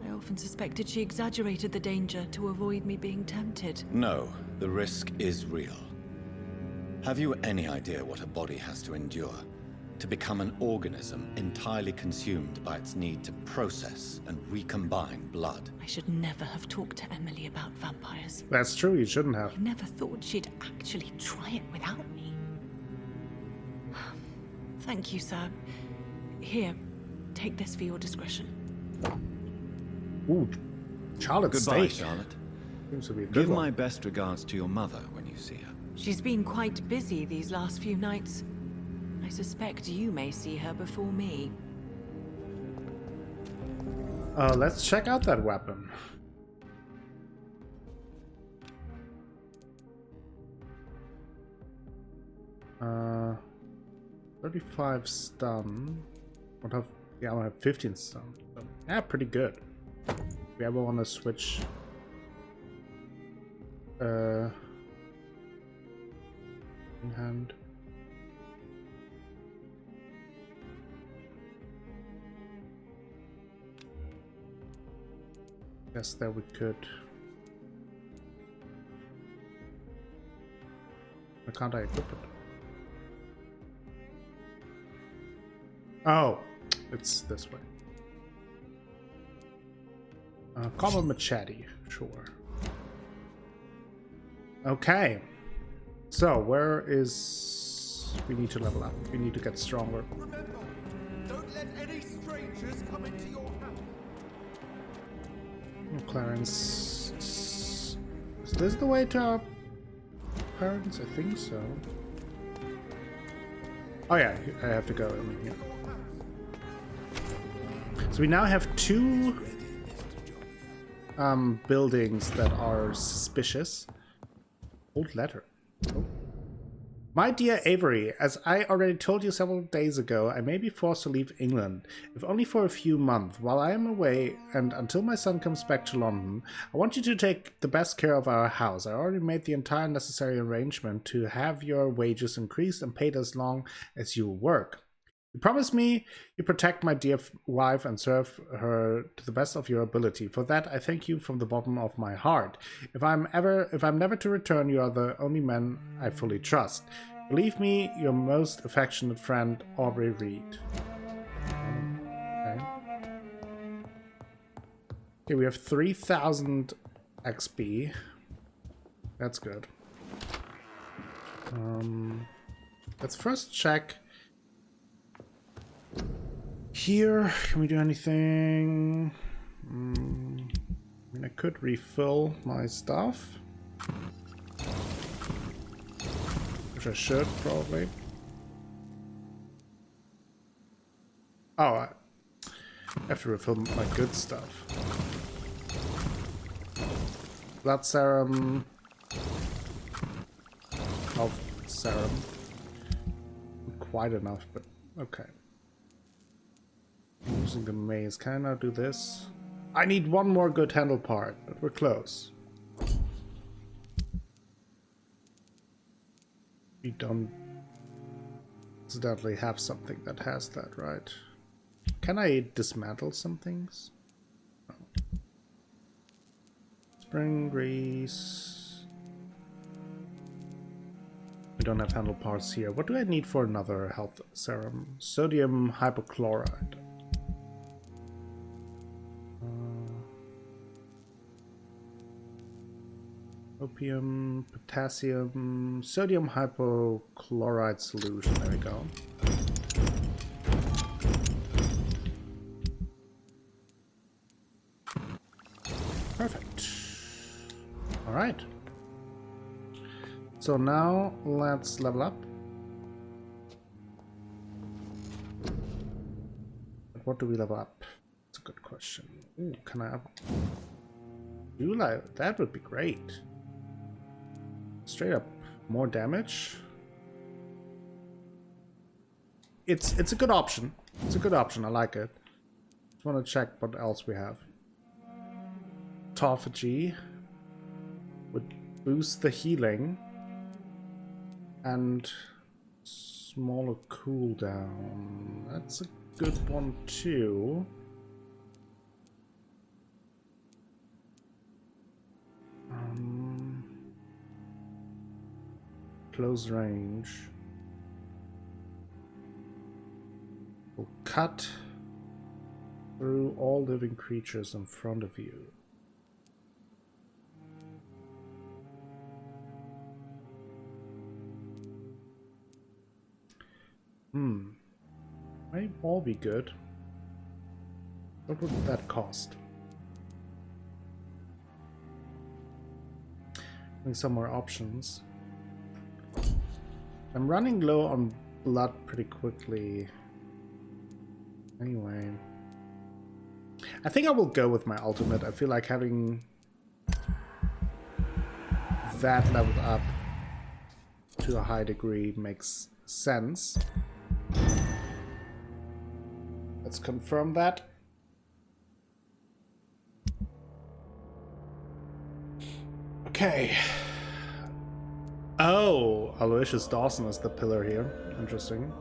I often suspected she exaggerated the danger to avoid me being tempted. No, the risk is real. Have you any idea what a body has to endure to become an organism entirely consumed by its need to process and recombine blood? I should never have talked to Emily about vampires. That's true, you shouldn't have. I never thought she'd actually try it without me. Thank you, sir. Here, take this for your discretion. Ooh, Charlotte's Goodbye, steak. Charlotte. Seems to be a good Give one. my best regards to your mother when you see her. She's been quite busy these last few nights. I suspect you may see her before me. Let's check out that weapon. 35 stun. What have? Yeah, I have 15 stun. So, yeah, pretty good. If we ever want to switch. In hand. Guess that we could. Why can't I equip it? Oh, it's this way. Common machete, sure. Okay. So, where is... We need to level up. We need to get stronger. Remember, don't let any strangers come into your house. Clarence... Is this the way to our parents? I think so. Oh yeah, I have to go in here. So we now have 2 buildings that are suspicious. Old letter. Oh. My dear Avery, as I already told you several days ago, I may be forced to leave England, if only for a few months. While I am away and until my son comes back to London, I want you to take the best care of our house. I already made the entire necessary arrangement to have your wages increased and paid as long as you work. You promise me you protect my dear wife and serve her to the best of your ability. For that, I thank you from the bottom of my heart. If I'm never to return, you are the only man I fully trust. Believe me, your most affectionate friend, Aubrey Reid. Okay. Okay, we have 3,000 XP. That's good. Let's first check. Here, can we do anything? I mean, I could refill my stuff. Which I should, probably. Oh, I have to refill my good stuff. Blood serum. Health serum. Quite enough, but okay. Using the maze. Can I now do this? I need one more good handle part, but we're close. We don't incidentally have something that has that, right? Can I dismantle some things? No. Spring grease. We don't have handle parts here. What do I need for another health serum? Sodium hypochlorite. Opium, potassium, sodium hypochlorite solution. There we go. Perfect. All right. So now let's level up. What do we level up? That's a good question. Ooh, can I up? Do like that would be great. Straight up more damage. It's a good option. It's a good option. I like it. Just want to check what else we have. Autophagy would boost the healing and smaller cooldown. That's a good one too. Close range. Will cut through all living creatures in front of you. Might all be good. What would that cost? Having some more options. I'm running low on blood pretty quickly. Anyway. I think I will go with my ultimate. I feel like having that leveled up to a high degree makes sense. Let's confirm that. Okay. Oh, Aloysius Dawson is the pillar here. Interesting.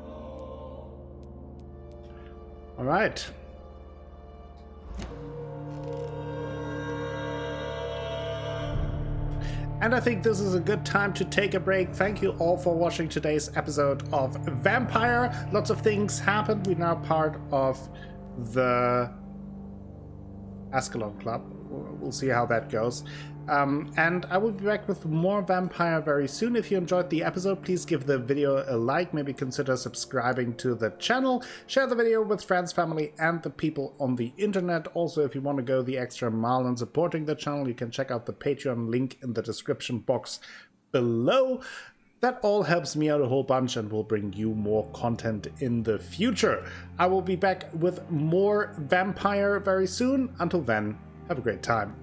All right. And I think this is a good time to take a break. Thank you all for watching today's episode of Vampyr. Lots of things happened. We're now part of the Ascalon Club. We'll see how that goes. And I will be back with more Vampyr very soon. If you enjoyed the episode, please give the video a like. Maybe consider subscribing to the channel. Share the video with friends, family, and the people on the internet. Also, if you want to go the extra mile in supporting the channel, you can check out the Patreon link in the description box below. That all helps me out a whole bunch and will bring you more content in the future. I will be back with more Vampyr very soon. Until then, have a great time.